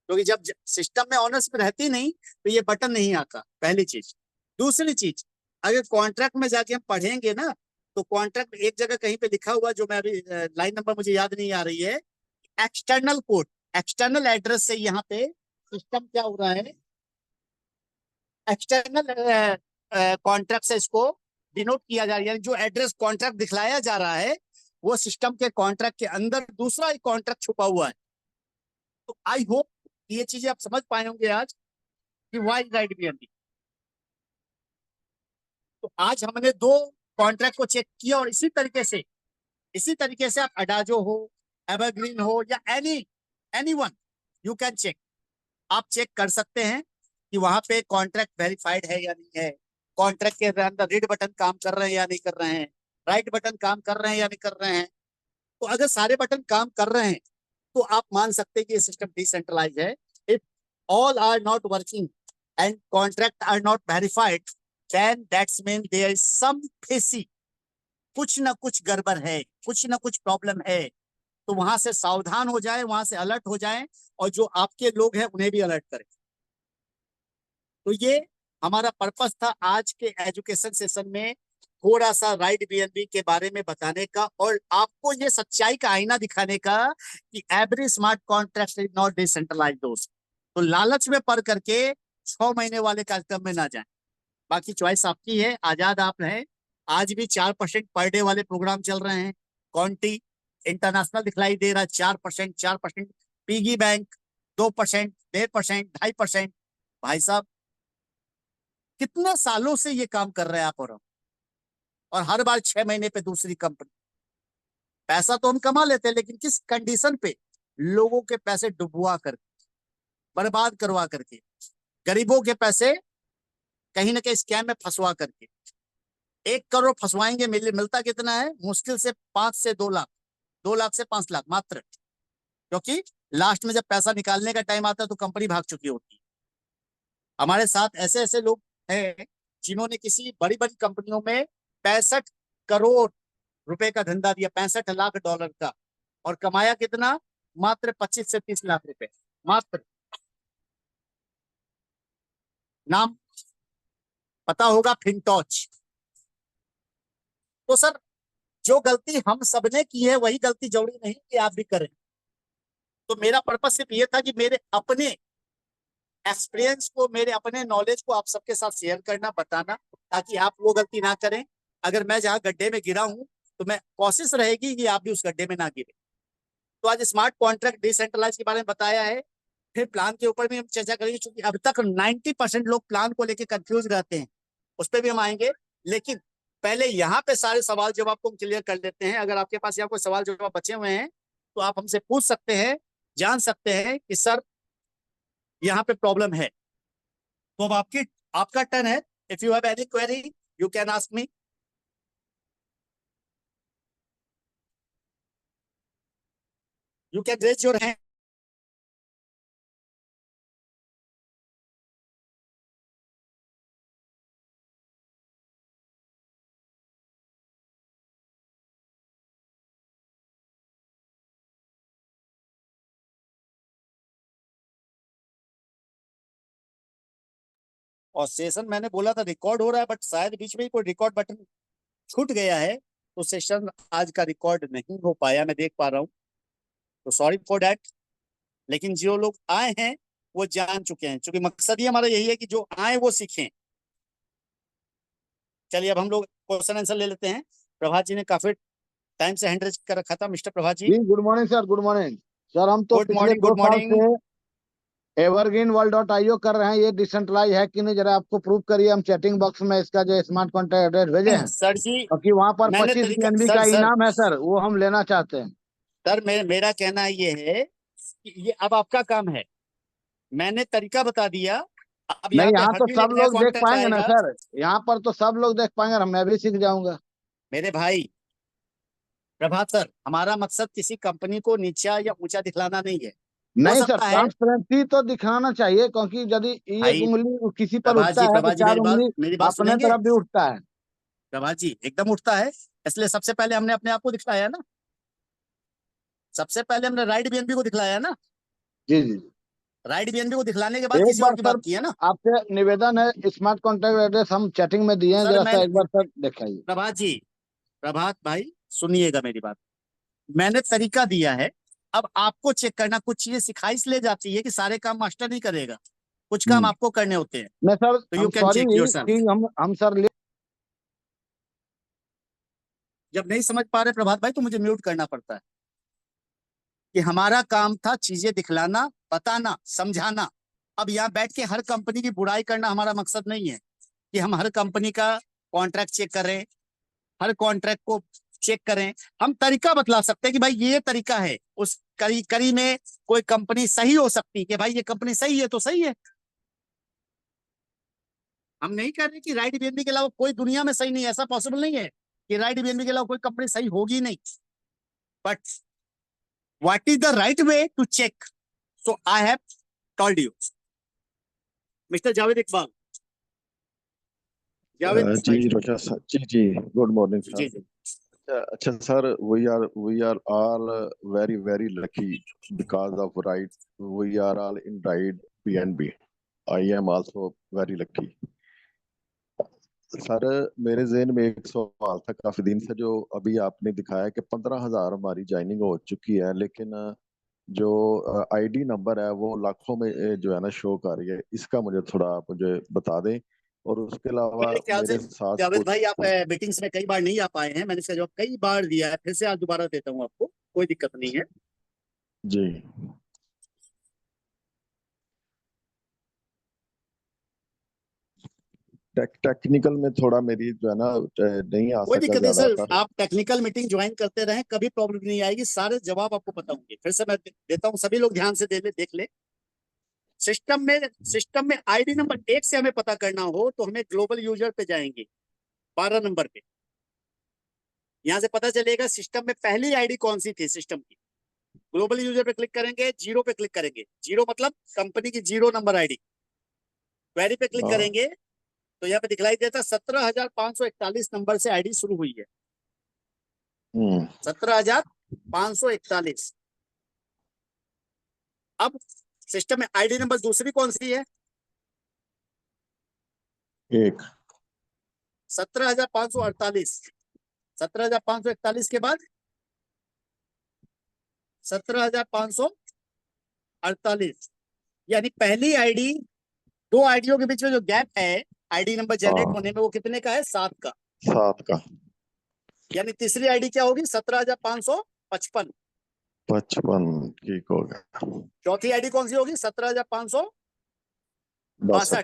क्योंकि जब सिस्टम में ऑनरशिप रहती नहीं तो ये बटन नहीं आता, पहली चीज। दूसरी चीज, अगर कॉन्ट्रैक्ट में जाके हम पढ़ेंगे ना, तो कॉन्ट्रैक्ट एक जगह कहीं पे लिखा हुआ, जो मैं अभी लाइन नंबर मुझे याद नहीं आ रही है, एक्सटर्नल कोड, एक्सटर्नल एड्रेस से यहाँ पे सिस्टम क्या हो रहा है, एक्सटर्नल कॉन्ट्रैक्ट से इसको डिनोट किया जा रहा है, यानी जो एड्रेस कॉन्ट्रैक्ट दिखलाया जा रहा है, वो सिस्टम के कॉन्ट्रैक्ट के अंदर दूसरा एक कॉन्ट्रैक्ट छुपा हुआ है। तो आई होप ये चीजें आप समझ पाए होंगे आज, कि वाई राइट बी। तो आज हमने दो कॉन्ट्रैक्ट को चेक किया, और इसी तरीके से आप अडाजो हो, एवरग्रीन हो, या any one, you can check, आप चेक कर सकते हैं कि वहां पे कॉन्ट्रैक्ट वेरीफाइड है या नहीं है। कॉन्ट्रैक्ट के अंदर रीड बटन काम कर रहे हैं या नहीं कर रहे हैं, राइट बटन काम कर रहे हैं या नहीं कर रहे हैं। तो अगर सारे बटन काम कर रहे हैं तो आप मान सकते हैं कि ये सिस्टम डिसेंट्रलाइज है। If all are not working and contract are not verified then that's mean there is some fishy, कुछ ना कुछ गड़बड़ है, कुछ ना कुछ प्रॉब्लम है। तो वहां से सावधान हो जाए, वहां से अलर्ट हो जाए और जो आपके लोग हैं उन्हें भी अलर्ट करें। तो ये हमारा पर्पस था आज के एजुकेशन सेशन में, थोड़ा सा राइट बीएनबी के बारे में बताने का और आपको ये सच्चाई का आईना दिखाने का कि every smart contract is not decentralized दोस्त। तो लालच में पड़ करके 6 महीने वाले कार्यक्रम में ना जाएं। बाकी चॉइस आपकी है, आजाद आप हैं। आज भी 4% पर डे वाले प्रोग्राम चल रहे हैं। कॉन्टी इंटरनेशनल दिखलाई दे रहा है 4%, 4%। Piggy bank 2%, 1.5%, 2.5%। भाई साहब कितने सालों से ये काम कर रहे हैं आप और हर बार 6 महीने पे दूसरी कंपनी। पैसा तो हम कमा लेते हैं लेकिन किस कंडीशन पे, लोगों के पैसे डुबवा कर, बर्बाद करवा करके, गरीबों के पैसे कहीं ना कहीं स्कैम में फंसवा करके। 1 करोड़ फंसवाएंगे, मिलता कितना है, मुश्किल से 5 से 2 लाख, 2 लाख से 5 लाख मात्र, क्योंकि लास्ट में जब पैसा निकालने का टाइम आता है तो कंपनी भाग चुकी होती है। हमारे साथ ऐसे ऐसे लोग हैं जिन्होंने किसी बड़ी बड़ी कंपनियों में 65 करोड़ रुपए का धंधा दिया, 65 लाख डॉलर का, और कमाया कितना, मात्र 25 से 30 लाख रुपए मात्र। नाम पता होगा, फिनटॉच। तो सर जो गलती हम सबने की है वही गलती जरूरी नहीं कि आप भी करें। तो मेरा पर्पस सिर्फ ये था कि मेरे अपने एक्सपीरियंस को, मेरे अपने नॉलेज को आप सबके साथ शेयर करना, बताना, ताकि आप वो गलती ना करें। अगर मैं जहां गड्ढे में गिरा हूं तो मैं कोशिश रहेगी कि आप भी उस गड्ढे में ना गिरे। तो आज स्मार्ट कॉन्ट्रैक्ट डिसेंट्रलाइज के बारे में बताया है। फिर प्लान के ऊपर भी हम चर्चा करेंगे, क्योंकि अब तक 90% लोग प्लान को लेकर कंफ्यूज रहते हैं, उस पर भी हम आएंगे। लेकिन पहले यहाँ पे सारे सवाल जवाब को हम क्लियर कर लेते हैं। अगर आपके पास यहाँ कोई सवाल जवाब बचे हुए हैं तो आप हमसे पूछ सकते हैं, जान सकते हैं कि सर यहाँ पे प्रॉब्लम है। तो अब आपका टर्न है। If you have any query you can ask me. You can raise your hand. और सेशन मैंने बोला था रिकॉर्ड हो रहा है, बट शायद बीच में ही कोई रिकॉर्ड बटन छूट गया है, तो सेशन आज का रिकॉर्ड नहीं हो पाया, मैं देख पा रहा हूँ। तो सॉरी फॉर दैट। लेकिन जो लोग आए हैं वो जान चुके हैं, क्योंकि मकसद ही हमारा यही है कि जो आए वो सीखें। चलिए अब हम लोग क्वेश्चन आंसर ले लेते हैं। प्रभात जी ने काफी टाइम से हैंड रेज कर रखा था। Mister Prabhat ji, ji good morning sir. Good morning sir. हम तो गुड पिछले मॉर्निंग। 2 गुड साल मॉर्निंग। से एवरग्रीन वर्ल्ड.io कर रहे हैं। ये डिसेंट्रलाइज है कि नहीं, जरा आपको प्रूव करिए। हम चैटिंग बॉक्स में इसका जो स्मार्ट कॉन्टैक्ट एड्रेस भेजे हैं, सर जी क्योंकि वहां पर मैंने 25 तरीका, बीएनबी सर का सर इनाम है सर, वो हम लेना चाहते हैं। सर मेरा कहना ये है कि ये अब आपका काम है। मैंने तरीका बता दिया। अब यहाँ नहीं, पे यहाँ हर तो भी सब नया लोग देख कॉन्ट्रैक्ट पाएंगे ना आएगा। सर, यहाँ पर तो सब लोग देख पाएंगे और मैं भी सीख जाऊंगा। मेरे भाई प्रभात सर, हमारा मकसद किसी कंपनी को नीचा या ऊंचा दिखलाना नहीं है। हो नहीं सर, सकता है ट्रांसपेरेंसी तो दिखाना चाहिए, क्योंकि यदि एक भाई, उंगली किसी पर उठता है तो प्रभात जी 4 उंगली मेरी बात अपने सुनेंगे। तरफ भी उठता है। प्रभात जी एकदम उठता है, इसलिए सबसे पहले हमने अपने आप को दिखलाया ना। सबसे पहले हमने राइट बीएनबी को दिखलाया ना। जी जी जी। राइट बीएनबी को दिखलाने के बाद एक किसी और बार की सर बात की है ना। आपसे निवेदन है, स्मार्ट कॉन्टैक्ट एड्रेस हम चैटिंग में दिए हैं, सर जरा सा मैंने, एक बार सर दिखाइए। प्रभात जी, प्रभात भाई सुनिएगा मेरी बात। मैंने तरीका दिया है, अब आपको चेक करना। कुछ चीजें सिखाई इसलिए जाती है कि सारे काम मास्टर नहीं करेगा, कुछ काम आपको करने होते हैं। मैं सर, तो यू हम can sorry check yourself. कि हम सर जब नहीं समझ पा रहे प्रभात भाई तो मुझे म्यूट करना पड़ता है। कि हमारा काम था चीजें दिखलाना, बताना, समझाना। अब यहाँ बैठ के हर कंपनी की बुराई करना हमारा मकसद नहीं है कि हम हर कंपनी का कॉन्ट्रैक्ट चेक करें, हर कॉन्ट्रैक्ट को चेक करें। हम तरीका बतला सकते हैं कि भाई ये तरीका है, उस करी करी में कोई कंपनी सही हो सकती है कि भाई ये कंपनी सही है तो सही है। हम नहीं कह रहे कि राइट बीएनबी के अलावा कोई दुनिया में सही नहीं है, ऐसा पॉसिबल नहीं है कि राइट बीएनबी के अलावा कोई कंपनी सही होगी नहीं, but what is the right way to check, so I have told you. Mister Javed Iqbal, Javed ji रोजा sir, ji good morning ji sir. Ji. अच्छा sir, we are all very very lucky because of right, we are all in right PNB. I am also very lucky. Sir मेरे जहन में एक सवाल था काफी दिन से, जो अभी आपने दिखाया कि 15,000 हमारी ज्वाइनिंग हो चुकी है, लेकिन जो आईडी नंबर है वो लाखों में जो है ना शो कर रही है। इसका मुझे थोड़ा आप मुझे बता दें। और उसके अलावा मेरे ख्याल से मेरे साथ जावेद कुछ भाई आप मीटिंग्स में कई बार नहीं आ पाए हैं, मैंने इसका जवाब कई बार दिया है, फिर से आज दोबारा देता हूँ आपको, कोई दिक्कत नहीं है। जी टेक्निकल में थोड़ा मेरी जो है ना नहीं आ कोई सका दिक्कत नहीं सर, ज्यादातर। आप टेक्निकल मीटिंग ज्वाइन करते रहें, कभी प्रॉब्लम नहीं आएगी, सारे जवाब आपको पता होंगे। फिर से मैं देता हूँ, सभी लोग ध्यान से देख ले। सिस्टम में आईडी नंबर 1 से हमें पता करना हो तो हमें ग्लोबल यूजर पे जाएंगे, 12 नंबर पे। यहां से पता चलेगा सिस्टम में पहली आईडी कौन सी थी सिस्टम की। ग्लोबल यूजर पे क्लिक करेंगे, जीरो पे क्लिक करेंगे, जीरो मतलब कंपनी की 0 नंबर आईडी। क्वेरी पे क्लिक हाँ, करेंगे तो यहाँ पे दिखलाई देता 17,541 नंबर से आईडी शुरू हुई है, 17,541। अब सिस्टम में आईडी नंबर दूसरी कौन सी है? एक 17,548। 17,541 के बाद 17,548, यानी पहली आईडी, दो आईडियों के बीच में जो गैप है आईडी नंबर जनरेट हाँ, होने में, वो कितने का है? 7 का। 7 का। यानी तीसरी आईडी क्या होगी? 17,555। 55 ठीक हो गया। चौथी आईडी कौन सी होगी? 17,562। 62।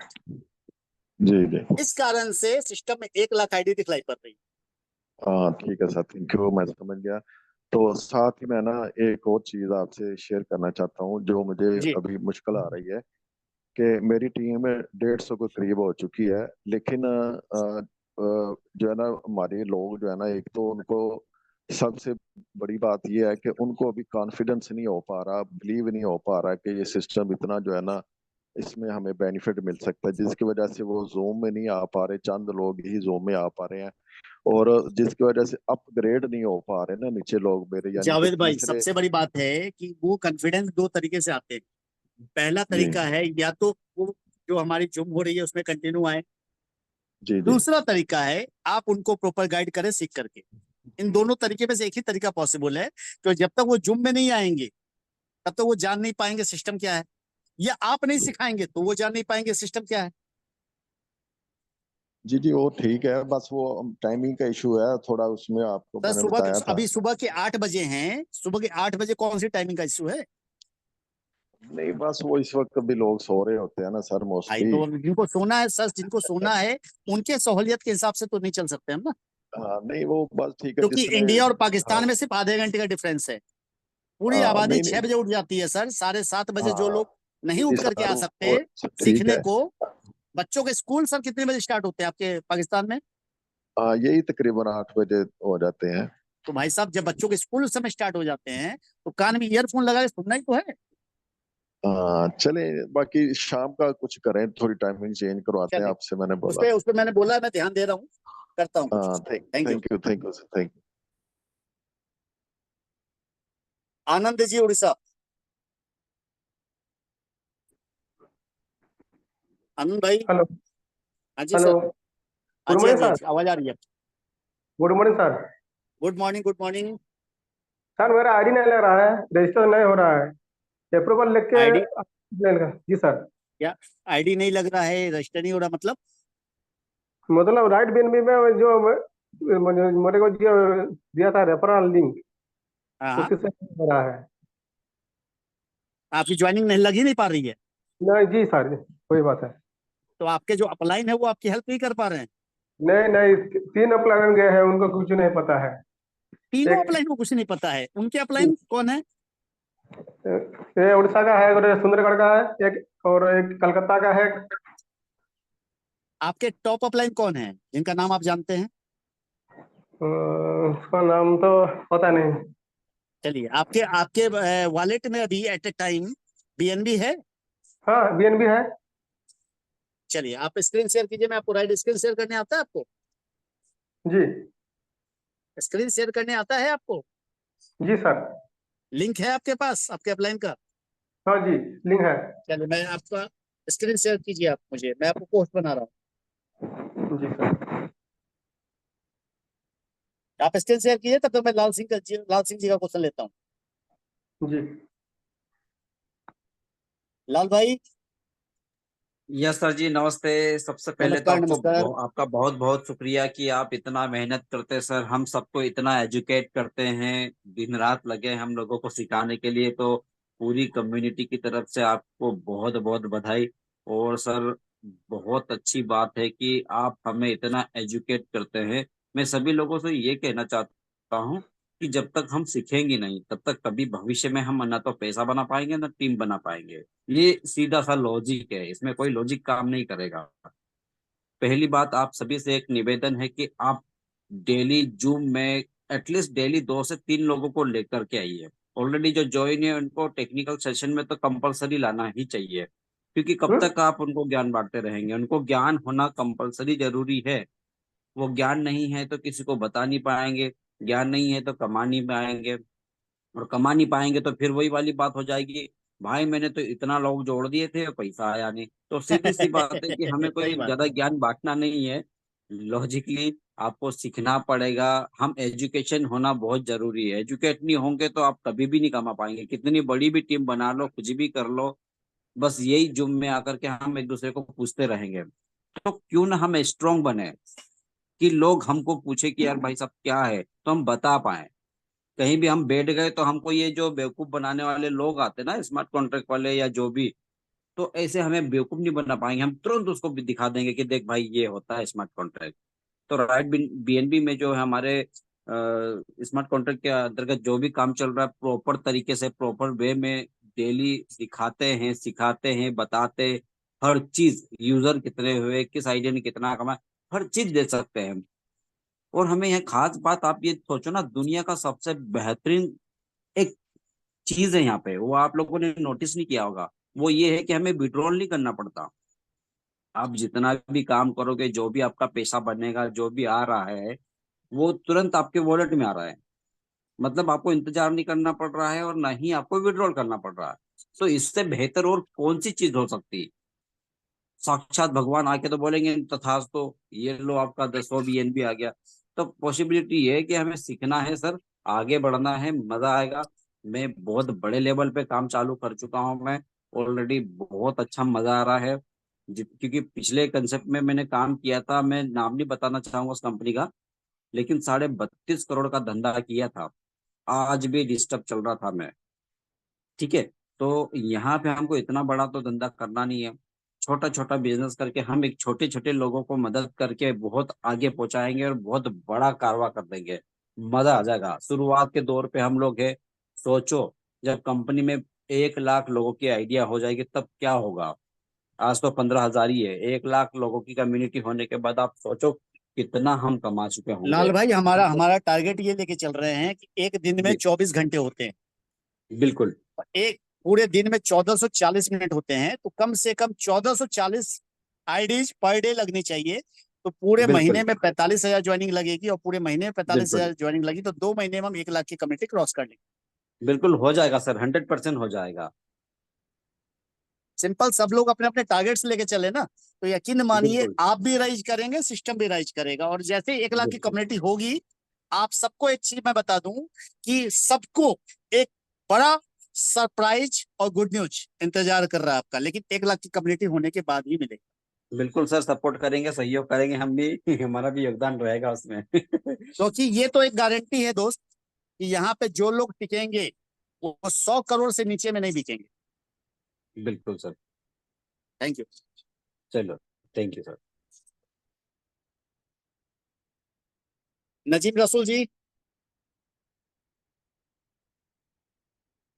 जी जी इस कारण से सिस्टम में 1 लाख आईडी दिखलाई पड़ रही है। हाँ ठीक है सर, थैंक यू, मैं समझ गया। तो साथ ही मैं ना एक और चीज आपसे शेयर करना चाहता हूँ जो मुझे जी अभी मुश्किल आ रही है कि मेरी टीम 150 के करीब हो चुकी है, लेकिन जो है ना हमारे लोग जो है ना, एक तो उनको सबसे बड़ी बात ये है कि उनको अभी कॉन्फिडेंस नहीं हो पा रहा, बिलीव नहीं हो पा रहा कि ये सिस्टम इतना जो है ना इसमें हमें बेनिफिट मिल सकता है, जिसकी वजह से वो जूम में नहीं आ पा रहे। चंद लोग ही जूम में आ पा रहे हैं, और जिसकी वजह से अपग्रेड नहीं हो पा रहे ना नीचे लोग मेरे, यानी कि जावेद भाई, तीसरे। सबसे बड़ी बात है कि वो कॉन्फिडेंस 2 तरीके से आते हैं। पहला जी तरीका है या तो वो जो हमारी जूम हो रही है उसमें कंटिन्यू आए। जी जी दूसरा तरीका है आप उनको प्रॉपर गाइड करें सीख करके। इन दोनों तरीके में से एक ही तरीका पॉसिबल है। तो जब तक वो जूम में नहीं आएंगे तब तक वो जान नहीं पाएंगे सिस्टम क्या है, या आप नहीं सिखाएंगे तो वो जान नहीं पाएंगे सिस्टम क्या है। जी जी, वो ठीक है, बस वो टाइमिंग का इशू है थोड़ा, उसमें आपको सर मैंने सुबह बताया था। अभी सुबह के 8 बजे हैं, सुबह के 8 बजे कौन सी टाइमिंग का इशू है? नहीं बस वो इस वक्त भी लोग सो रहे होते हैं ना सर, भाई मोस्टली। तो जिनको सोना है सर, जिनको सोना है उनके सहूलियत के हिसाब से तो नहीं चल सकते हम ना, हाँ नहीं वो बस ठीक है क्योंकि जिसने। इंडिया और हाँ पाकिस्तान में सिर्फ आधे घंटे का डिफरेंस है। पूरी हाँ, आबादी नहीं 6 नहीं। बजे उठ जाती है सर, 7:30 बजे जो हाँ लोग नहीं जी जी उठ करके सर, आ वो सकते ठीक सीखने है। को। बच्चों के स्कूल सर कितने बजे स्टार्ट होते हैं आपके पाकिस्तान में? हाँ यही तकरीबन 8 बजे हो जाते हैं। तो भाई साहब, जब बच्चों के स्कूल उस समय स्टार्ट हो जाते हैं तो कान में ईयरफोन लगा के सुनना ही तो है। हाँ चले, बाकी शाम का कुछ करें, थोड़ी टाइमिंग चेंज करवाते हैं चलिए, आपसे, मैंने उस बोला पे था। उस पे मैंने बोला है, मैं ध्यान दे रहा हूँ, करता हूँ हाँ कुछ। Thank you. Thank you sir, thank you. Anand ji Orissa. Anand भाई। हेलो। हाँ जी हेलो। सर। हाँ गुड जी हाँ मॉर्निंग जी हाँ सर। जी, आवाज आ रही है। Good morning sir. Good morning, good morning. Sir मेरा आईडी नहीं लग रहा है, रजिस्टर नहीं हो रहा है, अप्रूवल लिख के आईडी जी सर। क्या? आईडी नहीं लग रहा है, रजिस्टर नहीं हो रहा मतलब? मतलब राइट बीएनबी में जो मेरे को जो दिया था रेफरल लिंक, हाँ हाँ। उसी से नहीं हो रहा है। आपकी ज्वाइनिंग नहीं लग ही नहीं पा रही है, नहीं जी सर, कोई बात है। तो आपके जो अपलाइन है वो आपकी हेल्प नहीं कर पा रहे हैं। नहीं नहीं, 3 अप्लायन गए हैं, उनको कुछ नहीं पता है। तीनों एक अपलाइन को कुछ नहीं पता है, उनके अपलाइन कौन है? ये उड़ीसा का है, और सुंदरगढ़ का है एक, और एक कलकत्ता का है। आपके टॉप अपलाइन कौन है जिनका नाम आप जानते हैं? उसका नाम तो पता नहीं। चलिए, आपके आपके वॉलेट में अभी एट ए टाइम बीएनबी है? हाँ, बीएनबी है। चलिए, आप स्क्रीन शेयर कीजिए, मैं आपको राइट। स्क्रीन शेयर करने आता है आपको? जी। स्क्रीन शेयर करने आता है आपको? जी सर। लिंक है आपके पास आपके अपलाइन का? हाँ जी, लिंक है। चलिए, मैं आपका स्क्रीन शेयर कीजिए आप मुझे, मैं आपको पोस्ट बना रहा हूँ। जी सर। आप स्क्रीन शेयर कीजिए, तब तक मैं लाल सिंह जी का क्वेश्चन लेता हूँ। जी। लाल भाई, यस सर जी, नमस्ते। सबसे पहले तो नमस्कार नमस्कार। आपका बहुत बहुत शुक्रिया कि आप इतना मेहनत करते हैं सर, हम सबको इतना एजुकेट करते हैं, दिन रात लगे हैं हम लोगों को सिखाने के लिए। तो पूरी कम्युनिटी की तरफ से आपको बहुत बहुत बधाई। और सर, बहुत अच्छी बात है कि आप हमें इतना एजुकेट करते हैं। मैं सभी लोगों से ये कहना चाहता हूँ कि जब तक हम सीखेंगे नहीं तब तक कभी भविष्य में हम ना तो पैसा बना पाएंगे ना टीम बना पाएंगे। ये सीधा सा लॉजिक है, इसमें कोई लॉजिक काम नहीं करेगा। पहली बात, आप सभी से एक निवेदन है कि आप डेली जूम में एटलीस्ट डेली 2 से 3 लोगों को लेकर के आइए। ऑलरेडी जो ज्वाइन है उनको टेक्निकल सेशन में तो कंपलसरी लाना ही चाहिए, क्योंकि कब हम्म। तक आप उनको ज्ञान बांटते रहेंगे। उनको ज्ञान होना कंपलसरी जरूरी है। वो ज्ञान नहीं है तो किसी को बता नहीं पाएंगे, ज्ञान नहीं है तो कमा नहीं पाएंगे, और कमा नहीं पाएंगे तो फिर वही वाली बात हो जाएगी, भाई मैंने तो इतना लोग जोड़ दिए थे पैसा आया नहीं। तो सीधी सी बात है कि हमें सही कोई बात। ज्यादा ज्ञान बांटना नहीं है। लॉजिकली आपको सीखना पड़ेगा। हम एजुकेशन होना बहुत जरूरी है। एजुकेट नहीं होंगे तो आप कभी भी नहीं कमा पाएंगे, कितनी बड़ी भी टीम बना लो, कुछ भी कर लो। बस यही जुम में आकर के हम एक दूसरे को पूछते रहेंगे। तो क्यों ना हम स्ट्रांग बने कि लोग हमको पूछे कि यार भाई साहब क्या है, तो हम बता पाए। कहीं भी हम बैठ गए तो हमको ये जो बेवकूफ बनाने वाले लोग आते हैं ना, स्मार्ट कॉन्ट्रैक्ट वाले या जो भी, तो ऐसे हमें बेवकूफ नहीं बनना पाएंगे। हम तुरंत उसको भी दिखा देंगे कि देख भाई ये होता है स्मार्ट कॉन्ट्रैक्ट। तो राइट बीएनबी में जो है हमारे स्मार्ट कॉन्ट्रैक्ट के अंतर्गत जो भी काम चल रहा है, प्रॉपर तरीके से प्रॉपर वे में डेली दिखाते हैं, सिखाते हैं, बताते। हर चीज, यूजर कितने हुए, किस आइडिया ने कितना कमाया, हर चीज दे सकते हैं हम। और हमें यहाँ खास बात, आप ये सोचो ना, दुनिया का सबसे बेहतरीन एक चीज है यहाँ पे, वो आप लोगों ने नोटिस नहीं किया होगा। वो ये है कि हमें विड्रॉल नहीं करना पड़ता। आप जितना भी काम करोगे, जो भी आपका पैसा बनेगा, जो भी आ रहा है, वो तुरंत आपके वॉलेट में आ रहा है। मतलब आपको इंतजार नहीं करना पड़ रहा है और ना ही आपको विड्रॉल करना पड़ रहा है। तो इससे बेहतर और कौन सी चीज हो सकती है? साक्षात भगवान आके तो बोलेंगे तथास्तु, ये लो आपका 10वां बीएनबी आ गया। तो पॉसिबिलिटी ये है कि हमें सीखना है सर, आगे बढ़ना है, मजा आएगा। मैं बहुत बड़े लेवल पे काम चालू कर चुका हूँ मैं ऑलरेडी, बहुत अच्छा मजा आ रहा है। क्योंकि पिछले कंसेप्ट में मैंने काम किया था, मैं नाम नहीं बताना चाहूंगा उस कंपनी का, लेकिन 32.5 करोड़ का धंधा किया था। आज भी डिस्टर्ब चल रहा था मैं। ठीक है। तो यहाँ पे हमको इतना बड़ा तो धंधा करना नहीं है। छोटा छोटा बिजनेस करके हम एक छोटे छोटे लोगों को मदद करके बहुत आगे पहुंचाएंगे और बहुत बड़ा कारवा कर देंगे। मजा आ जाएगा। शुरुआत के दौर पे हम लोग है, सोचो जब कंपनी में 1 लाख लोगों की आइडिया हो जाएगी तब क्या होगा। आज तो 15,000 ही है, 1 लाख लोगों की कम्युनिटी होने के बाद आप सोचो कितना हम कमा चुके लाल होंगे। भाई, हमारा हमारा टारगेट ये लेके चल रहे हैं कि एक दिन में जी 24 घंटे होते हैं, बिल्कुल और एक पूरे दिन में 1440 मिनट होते हैं, तो कम से कम 1440 आईडीज पर डे लगनी चाहिए। तो पूरे महीने बिल्कुल में 45,000 ज्वाइनिंग लगेगी, और पूरे महीने में पैंतालीस बिल्कुल हजार ज्वाइनिंग लगी, तो 2 महीने में हम 1 लाख की कम्युनिटी क्रॉस कर लेंगे। बिल्कुल हो जाएगा सर, 100% हो जाएगा। सिंपल, सब लोग अपने अपने टारगेट्स लेके चले ना, तो यकीन मानिए बिल्कुल आप भी राइज करेंगे, सिस्टम भी राइज करेगा। और जैसे 1 लाख की बिल्कुल कम्युनिटी होगी, आप सबको एक चीज मैं बता दूं कि सबको एक बड़ा सरप्राइज और गुड न्यूज इंतजार कर रहा है आपका, लेकिन 1 लाख की कम्युनिटी होने के बाद ही मिलेगा। बिल्कुल सर, सपोर्ट करेंगे, सहयोग करेंगे हम भी हमारा भी योगदान रहेगा उसमें क्योंकि ये तो एक गारंटी है दोस्त कि यहाँ पे जो लोग टिकेंगे वो 100 करोड़ से नीचे में नहीं बिकेंगे। बिल्कुल सर। Thank you. चलो, थैंक यू सर। नजीब रसूल जी।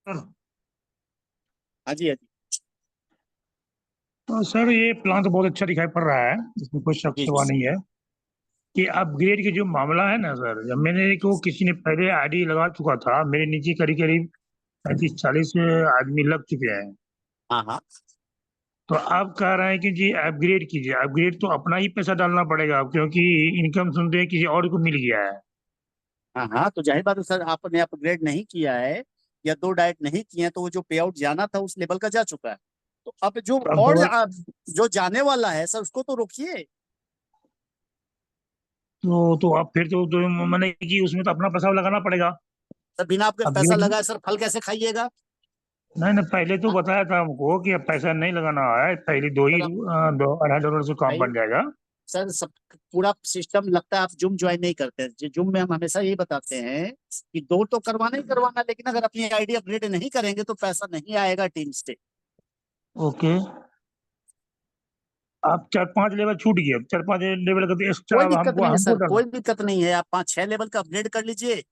हाँ जी, हाँ जी। तो सर ये प्लान तो बहुत अच्छा दिखाई पड़ रहा है, इसमें कोई शक जी सवाल जी नहीं है कि अपग्रेड के जो मामला है ना सर, जब मैंने को किसी ने पहले आईडी लगा चुका था, मेरे नीचे करीब करीब 35-40 आदमी लग चुके हैं। हाँ हाँ तो आप कह रहे हैं कि जी अपग्रेड कीजिए, अपग्रेड तो अपना ही पैसा डालना पड़ेगा क्योंकि इनकम सुनते हैं किसी और को मिल गया है। हाँ हाँ, तो जाहिर बात है सर, आपने अपग्रेड नहीं किया है या 2 डाइट नहीं किए हैं तो वो जो पे आउट जाना था उस लेवल का जा चुका है। तो अब जो तो अब और डबल जो जाने वाला है सर उसको तो रोकिए। तो आप फिर तो मैंने कि उसमें तो अपना पैसा लगाना पड़ेगा। सर बिना आपके पैसा अपग्रेड लगाए सर फल कैसे खाइएगा? नहीं नहीं, पहले तो बताया था हमको कि अब पैसा नहीं लगाना है, पहले दो ही सर आप $2.5 से काम भाई, बन जाएगा। सर सब पूरा सिस्टम लगता है आप जुम ज्वाइन नहीं करते हैं। जुम में हम हमेशा यही बताते हैं कि 2 तो करवाना ही करवाना, लेकिन अगर अपनी आईडी अपग्रेड नहीं करेंगे तो पैसा नहीं आएगा टीम से। ओके, आप 4-5 लेवल छूट गए, 4-5 लेवल का तो एक्स्ट्रा कोई दिक्कत हमको नहीं है हमको सर, डालना। कोई दिक्कत नहीं है। आप 5-6 लेवल का अपग्रेड कर लीजिए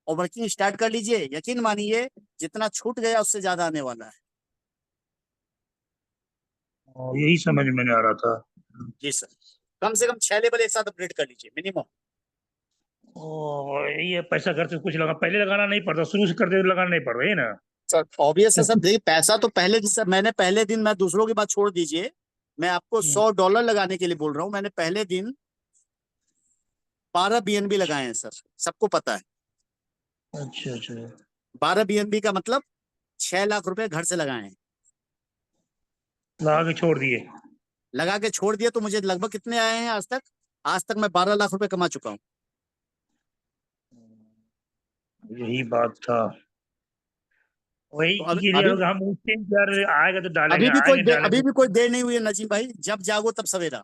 और वर्किंग स्टार्ट कर लीजिए। यकीन मानिए जितना छूट गया उससे ज्यादा आने वाला है। यही समझ में नहीं आ रहा था। जी सर, कम से कम 6 लेवल एक साथ अपग्रेड कर लीजिए मिनिमम। ये पैसा घर से कुछ लगा पहले लगाना नहीं पड़ता, शुरू से करते हुए लगाना नहीं पड़ रहा है ना। सर ऑब्वियस है सर, देखिए पैसा तो पहले सर मैंने पहले दिन, मैं दूसरों की बात छोड़ दीजिए, मैं आपको $100 लगाने के लिए बोल रहा हूँ। मैंने पहले दिन 12 BNB लगाए हैं सर, सबको पता है। अच्छा अच्छा, 12 BNB का मतलब 6 लाख रुपए घर से लगाए हैं। लगा के छोड़ दिए। लगा के छोड़ दिया तो मुझे लगभग कितने आए हैं आज तक? आज तक मैं 12 लाख रुपए कमा चुका हूँ। यही बात था, वही तो के लिए हम उससे यार आएगा तो डालेंगे, आएंगे डालेंगे। अभी भी कोई देर नहीं हुई है नजीम भाई, जब जागो तब सवेरा।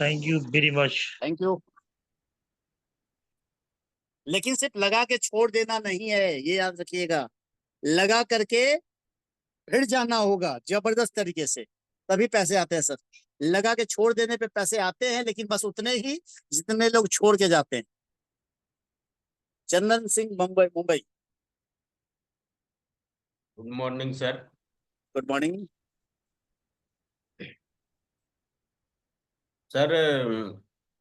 Thank you very much. Thank you. लेकिन सिर्फ लगा के छोड़ देना नहीं है, ये याद रखिएगा, लगा करके फिर जाना होगा जबरदस्त तरीके से, तभी पैसे आते हैं सर। लगा के छोड़ देने पे पैसे आते हैं, लेकिन बस उतने ही जितने लोग छोड़ के जाते हैं। Chandan Singh, Mumbai. Good morning sir. Good morning sir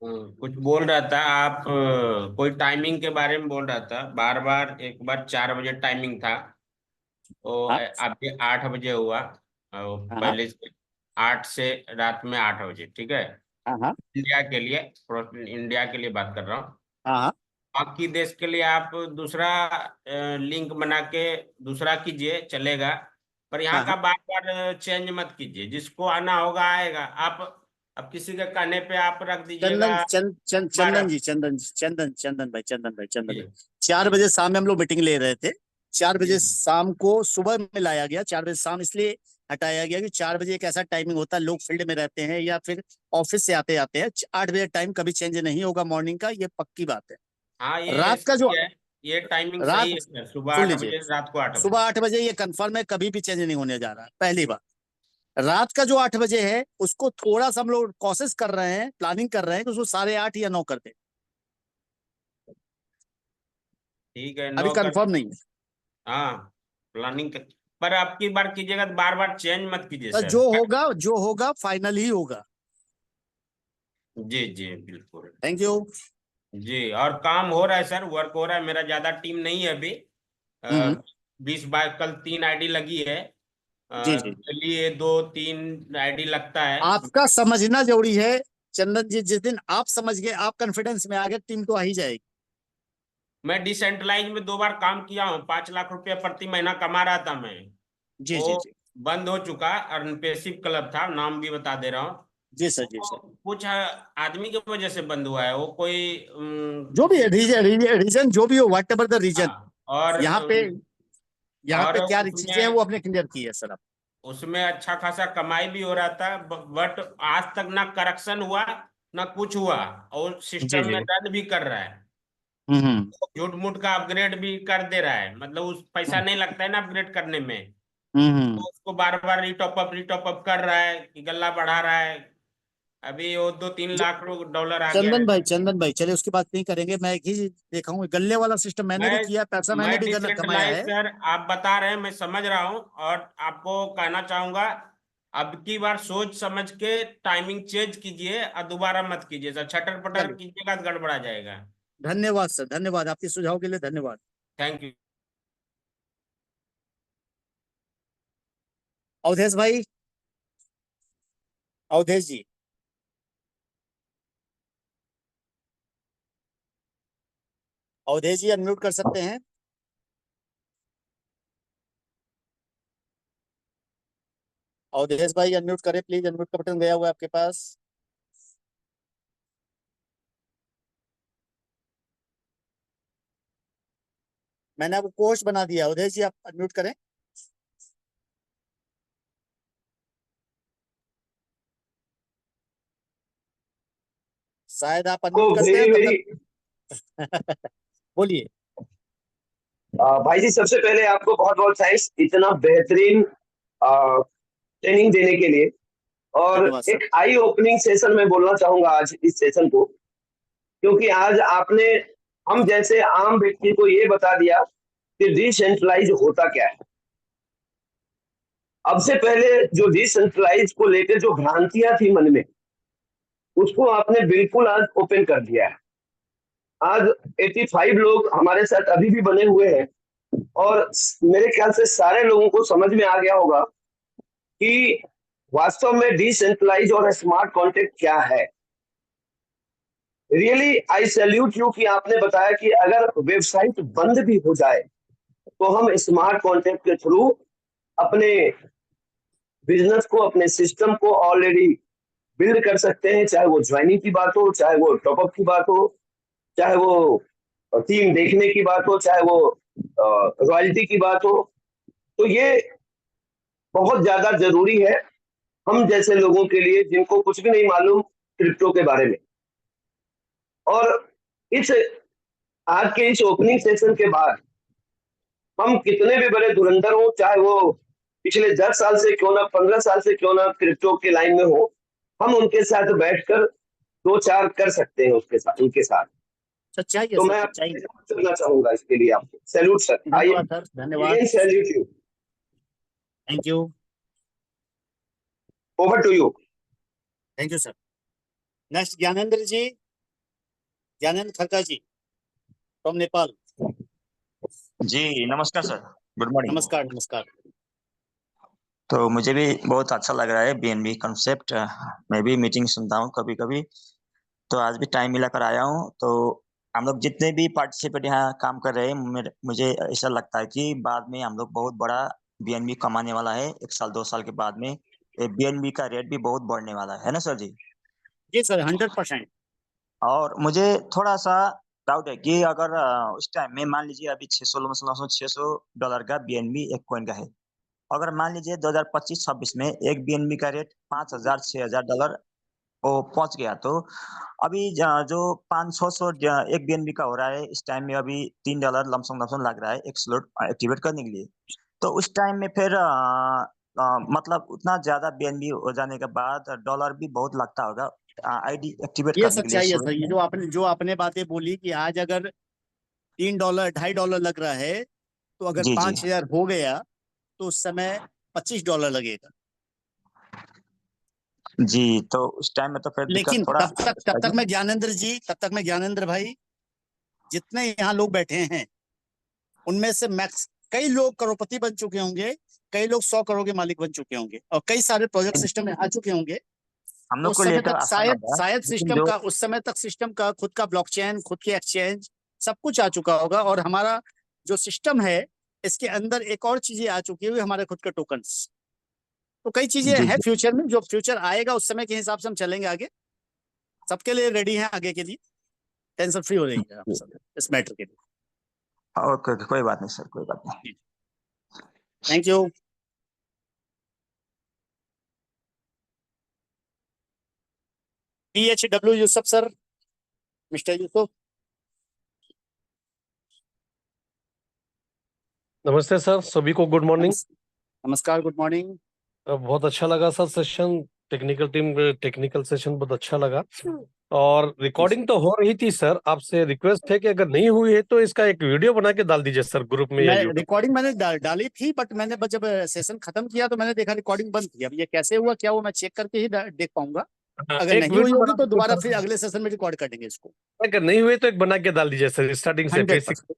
कुछ बोल रहा था आप, कोई टाइमिंग के बारे में बोल रहा था बार बार। एक बार 4 बजे टाइमिंग था, तो हाँ अभी 8 बजे हुआ। हाँ पहले से 8 से रात में 8 बजे, ठीक है। हाँ हाँ इंडिया के लिए, इंडिया के लिए बात कर रहा हूँ। हाँ बाकी देश के लिए आप दूसरा लिंक बना के दूसरा कीजिए, चलेगा। पर यहाँ हाँ का हाँ। बार बार चेंज मत कीजिए, जिसको आना होगा आएगा। आप अब किसी के कहने पे आप रख दीजिएगा। चंदन जी, चंदन भाई, चंदन भाई, 4 बजे शाम में हम लोग मीटिंग ले रहे थे। 4 बजे शाम को सुबह में लाया गया, 4 बजे शाम इसलिए हटाया गया कि 4 बजे एक ऐसा टाइमिंग होता है, लोग फील्ड में रहते हैं या फिर ऑफिस से आते आते हैं। 8 बजे टाइम कभी चेंज नहीं होगा मॉर्निंग का, ये पक्की बात है। हाँ, ये रात का जो सही है, ये टाइमिंग रात सही है सर। सुबह सुन 8 लीजिए, बजे, रात को 8 सुबह बजे। 8 बजे ये कंफर्म है, कभी भी चेंज नहीं होने जा रहा है। पहली बात, रात का जो 8 बजे है उसको थोड़ा सा हम लोग कोशिश कर रहे हैं, प्लानिंग कर रहे हैं कि उसको 8:30 या 9 कर दे। ठीक है, अभी 9 कर। कंफर्म नहीं है हाँ, प्लानिंग कर, पर अब की बार कीजिएगा तो बार बार चेंज मत कीजिए तो सर। जो होगा फाइनल ही होगा। जी जी बिल्कुल। Thank you. जी, और काम हो रहा है सर, वर्क हो रहा है। मेरा ज्यादा टीम नहीं है अभी। हम्म 20 22 कल 3 आईडी लगी है। जी जी, चलिए 2-3 आईडी लगता है। आपका समझना जरूरी है चंदन जी। जिस दिन आप समझ गए, आप कॉन्फिडेंस में आ गए, टीम तो आ ही जाएगी। मैं डिसेंट्रलाइज में 2 बार काम किया हूँ, 5 लाख रुपया प्रति महीना कमा रहा था मैं। जी जी वो जी बंद हो चुका, अर्नपेसिव क्लब था, नाम भी बता दे रहा हूँ। जी सर, जी सर। कुछ आदमी की वजह से बंद हुआ है, वो कोई जो भी है रीजन जो भी हो, व्हाट एवर द रीजन, हाँ, और यहाँ पे क्या चीजें हैं उसमें वो आपने क्लियर की है सर। आप उसमें अच्छा खासा कमाई भी हो रहा था, बट आज तक ना करेक्शन हुआ ना कुछ हुआ, और जी सिस्टम जी। में रन भी कर रहा है। हम्म झूठ मूठ का अपग्रेड भी कर दे रहा है, मतलब उस पैसा नहीं लगता है ना अपग्रेड करने में। हम्म। तो उसको बार बार रिटॉप अप कर रहा है कि गल्ला बढ़ा रहा है। अभी वो 2-3 लाख डॉलर आ गया है। चंदन भाई चलिए उसकी बात नहीं करेंगे। मैं एक ही देखा हूँ, गल्ले वाला सिस्टम मैंने भी मैं किया, पैसा मैंने मैं भी कमाया डिसेंट्रलाइज है। सर, आप बता रहे हैं, मैं समझ रहा हूँ, और आपको कहना चाहूंगा अब की बार सोच समझ के टाइमिंग चेंज कीजिए और दोबारा मत कीजिए सर, छटर पटर चलिए। कीजिएगा तो गड़बड़ा जाएगा। धन्यवाद सर, धन्यवाद आपके सुझाव के लिए, धन्यवाद। Thank you. अवधेश भाई, अवधेश जी, अवधेश जी अनम्यूट कर सकते हैं। अवधेश भाई अनम्यूट करें प्लीज, अनम्यूट का बटन गया हुआ है आपके पास। मैंने आपको कोच बना दिया, अवधेश जी आप अनम्यूट करें। शायद आप को अनम्यूट करते हैं वेरी तब वेरी तक बोलिए। भाई जी, सबसे पहले आपको बहुत बहुत थैंक्स इतना बेहतरीन ट्रेनिंग देने के लिए। और धन्यवाद सर। एक आई ओपनिंग सेशन में बोलना चाहूंगा आज इस सेशन को, क्योंकि आज आपने हम जैसे आम व्यक्ति को ये बता दिया कि डिसेंट्रलाइज होता क्या है। अब से पहले जो डिसेंट्रलाइज को लेकर जो भ्रांतियां थी मन में, उसको आपने बिल्कुल आज ओपन कर दिया है। आज 85 लोग हमारे साथ अभी भी बने हुए हैं और मेरे ख्याल से सारे लोगों को समझ में आ गया होगा कि वास्तव में डिसेंट्रलाइज और स्मार्ट कॉन्ट्रैक्ट क्या है। रियली आई सैल्यूट यू कि आपने बताया कि अगर वेबसाइट बंद भी हो जाए तो हम स्मार्ट कॉन्ट्रैक्ट के थ्रू अपने बिजनेस को, अपने सिस्टम को ऑलरेडी बिल्ड कर सकते हैं, चाहे वो ज्वाइनिंग की बात हो, चाहे वो टॉपअप की बात हो, चाहे वो टीम देखने की बात हो, चाहे वो रॉयल्टी की बात हो। तो ये बहुत ज्यादा जरूरी है हम जैसे लोगों के लिए जिनको कुछ भी नहीं मालूम क्रिप्टो के बारे में। और इस आज के इस ओपनिंग सेशन के बाद हम कितने भी बड़े धुरंधर हो, चाहे वो पिछले 10 साल से क्यों ना, 15 साल से क्यों ना क्रिप्टो के लाइन में हो, हम उनके साथ बैठकर 2-4 कर सकते हैं उसके साथ, उनके साथ। सच्चाई है तो सर, मैं सच्चाई है। करना चाहूंगा इसके लिए आपको सैल्यूट सर। आई धन्यवाद सर, धन्यवाद। Salute you. Thank you, over to you. Thank you sir. Next Gyanendra ji, Gyanendra Kharka ji from Nepal. जी नमस्कार सर, गुड मॉर्निंग। नमस्कार, नमस्कार। तो मुझे भी बहुत अच्छा लग रहा है बीएनबी कॉन्सेप्ट। मैं भी मीटिंग सुनता हूँ कभी कभी, तो आज भी टाइम मिला कर आया हूँ। तो हम लोग जितने भी पार्टिसिपेट यहाँ काम कर रहे हैं, मुझे ऐसा लगता है कि बाद में हम लोग बहुत बड़ा बीएनबी कमाने वाला है। 1 साल 2 साल के बाद में बीएनबी का रेट भी बहुत बढ़ने वाला है ना सर जी? जी सर, 100%। और मुझे थोड़ा सा डाउट है कि अगर उस टाइम में मान लीजिए अभी $600 का बीएनबी एक कॉइन का है, अगर मान लीजिए 2025-26 में एक बीएनबी का रेट $5,000-6,000 वो पहुंच गया, तो अभी जो 500 एक बीएनबी का हो रहा है इस टाइम में, अभी $3 लमसम लग रहा है एक स्लॉट एक्टिवेट करने के लिए। तो उस टाइम में फिर मतलब उतना ज्यादा बीएनबी हो जाने के बाद डॉलर भी बहुत लगता होगा आईडी एक्टिवेट ये करने के लिए सच्चाई है slot सर, ये में। जो आपने बातें बोली कि आज अगर $3 $2.5 लग रहा है, तो अगर जी जी 5,000 हो गया तो उस समय $25 लगेगा। जी, तो उस टाइम में तो फिर दिक्कत लेकिन थोड़ा तब तक मैं ज्ञानेंद्र जी, तब तक मैं ज्ञानेंद्र भाई, जितने यहाँ लोग बैठे हैं उनमें से मैक्स कई लोग करोड़पति बन चुके होंगे, कई लोग 100 करोड़ के मालिक बन चुके होंगे और कई सारे प्रोजेक्ट सिस्टम में आ चुके होंगे। हम तो लोग उस को समय लेकर तक आसान होगा, शायद लेकिन सिस्टम जो का, उस समय तक सिस्टम का खुद का ब्लॉकचेन, खुद की एक्सचेंज सब कुछ आ चुका होगा और हमारा जो सिस्टम है इसके अंदर एक और चीजें आ चुकी है, हमारे खुद के टोकन्स। तो कई चीजें जी हैं जी फ्यूचर में, जो फ्यूचर आएगा उस समय के हिसाब से हम चलेंगे आगे। सबके लिए रेडी हैं आगे के लिए, टेंशन फ्री हो जाइए आप सब इस मैटर के लिए। ओके ओके, कोई बात नहीं सर, कोई बात नहीं। Thank you. PHW Yusuf sir, mister Yusuf. नमस्ते सर, सभी को गुड मॉर्निंग। नमस्कार, गुड मॉर्निंग। बहुत अच्छा लगा sir session, technical team technical session बहुत अच्छा लगा और रिकॉर्डिंग तो हो रही थी सर। आपसे रिक्वेस्ट है कि अगर नहीं हुई है तो इसका एक वीडियो बना के डाल दीजिए सर ग्रुप में या मैं यूट्यूब। रिकॉर्डिंग मैंने डाली थी, बट मैंने जब सेशन खत्म किया तो मैंने देखा रिकॉर्डिंग बंद थी। अब ये कैसे हुआ क्या हुआ मैं चेक करके ही देख पाऊंगा। अगर एक नहीं हुई वीडियो होगी बना तो के दोबारा सर, फिर अगले सेशन में रिकॉर्ड कर देंगे इसको। अगर नहीं हुई तो एक बना के डाल दीजिए सर स्टार्टिंग से 100% बेसिक वो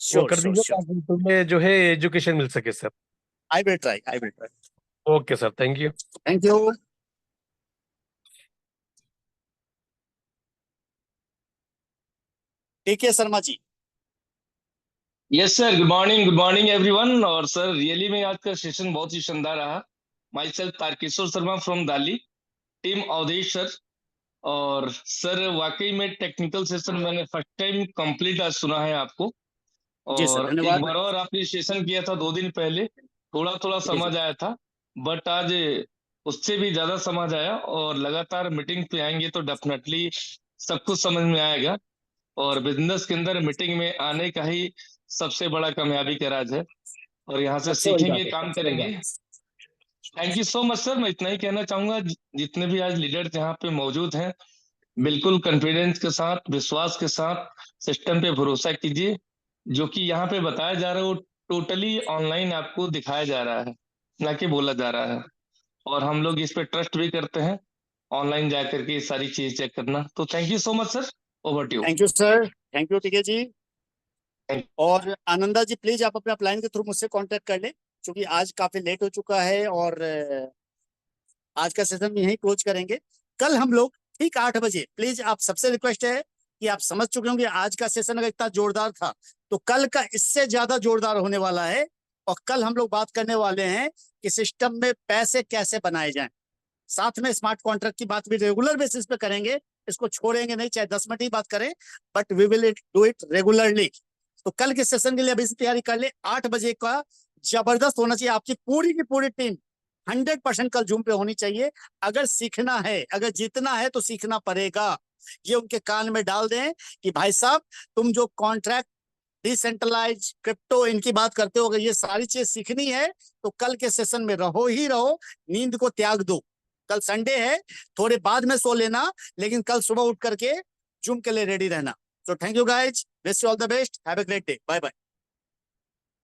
श्योर कर श्योर दीजिए श्योर। ताकि तुम्हें जो है एजुकेशन मिल सके sir. I will try. Okay sir, thank you. Thank you. ठीक है Sharma ji. Yes sir, good morning everyone. और सर रियली में आज का सेशन बहुत ही शानदार रहा। Myself Tarkeshwar Sharma from Dali, team Avdhesh sir. और सर वाकई में टेक्निकल सेशन मैंने फर्स्ट टाइम कंप्लीट आज सुना है आपको। जी सर और एक धन्यवाद। बार और आपने सेशन किया था 2 दिन पहले, थोड़ा थोड़ा जी समझ जी आया था, बट आज उससे भी ज्यादा समझ आया। और लगातार मीटिंग पे आएंगे तो डेफिनेटली सब कुछ समझ में आएगा। और बिजनेस के अंदर मीटिंग में आने का ही सबसे बड़ा कामयाबी का राज है। और यहाँ से सबसे बड़ी बात सीखेंगे, है, काम सबसे बड़ी करेंगे। बात। Thank you so much sir. मैं इतना ही कहना चाहूंगा, जितने भी आज लीडर यहाँ पे मौजूद हैं, बिल्कुल कॉन्फिडेंस के साथ, विश्वास के साथ सिस्टम पे भरोसा कीजिए। जो कि यहाँ पे बताया जा रहा है वो टोटली ऑनलाइन आपको दिखाया जा रहा है, ना कि बोला जा रहा है। और हम लोग इस पे ट्रस्ट भी करते हैं, ऑनलाइन जा करके ये सारी चीज चेक करना। तो thank you so much sir, over to you. Thank you sir. Thank you TK ji. और आनंदा जी प्लीज आप अपने अपलाइन के थ्रू मुझसे कांटेक्ट कर लें, क्योंकि आज काफी लेट हो चुका है और आज का सेशन यहीं क्लोज करेंगे। कल हम लोग ठीक 8 बजे, प्लीज आप सबसे रिक्वेस्ट है कि आप समझ चुके होंगे आज का सेशन अगर इतना जोरदार था तो कल का इससे ज्यादा जोरदार होने वाला है। और कल हम लोग बात करने वाले हैं कि सिस्टम में पैसे कैसे बनाए जाएं। साथ में स्मार्ट कॉन्ट्रैक्ट की बात भी रेगुलर बेसिस पे करेंगे, इसको छोड़ेंगे नहीं, चाहे 10 मिनट ही बात करें, but we will do it regularly. तो कल के सेशन के लिए अभी से तैयारी कर ले। 8 बजे का जबरदस्त होना चाहिए। आपकी पूरी की पूरी टीम 100% कल जूम पे होनी चाहिए। अगर सीखना है, अगर जीतना है तो सीखना पड़ेगा। ये उनके कान में डाल दें कि भाई साहब तुम जो कॉन्ट्रैक्ट, डिसेंट्रलाइज, क्रिप्टो इनकी बात करते हो, अगर ये सारी चीज सीखनी है तो कल के सेशन में रहो ही रहो, नींद को त्याग दो। कल संडे है, थोड़े बाद में सो लेना, लेकिन कल सुबह उठ करके जूम के लिए रेडी रहना। So thank you guys. Wish you all the best. Have a great day. Bye bye.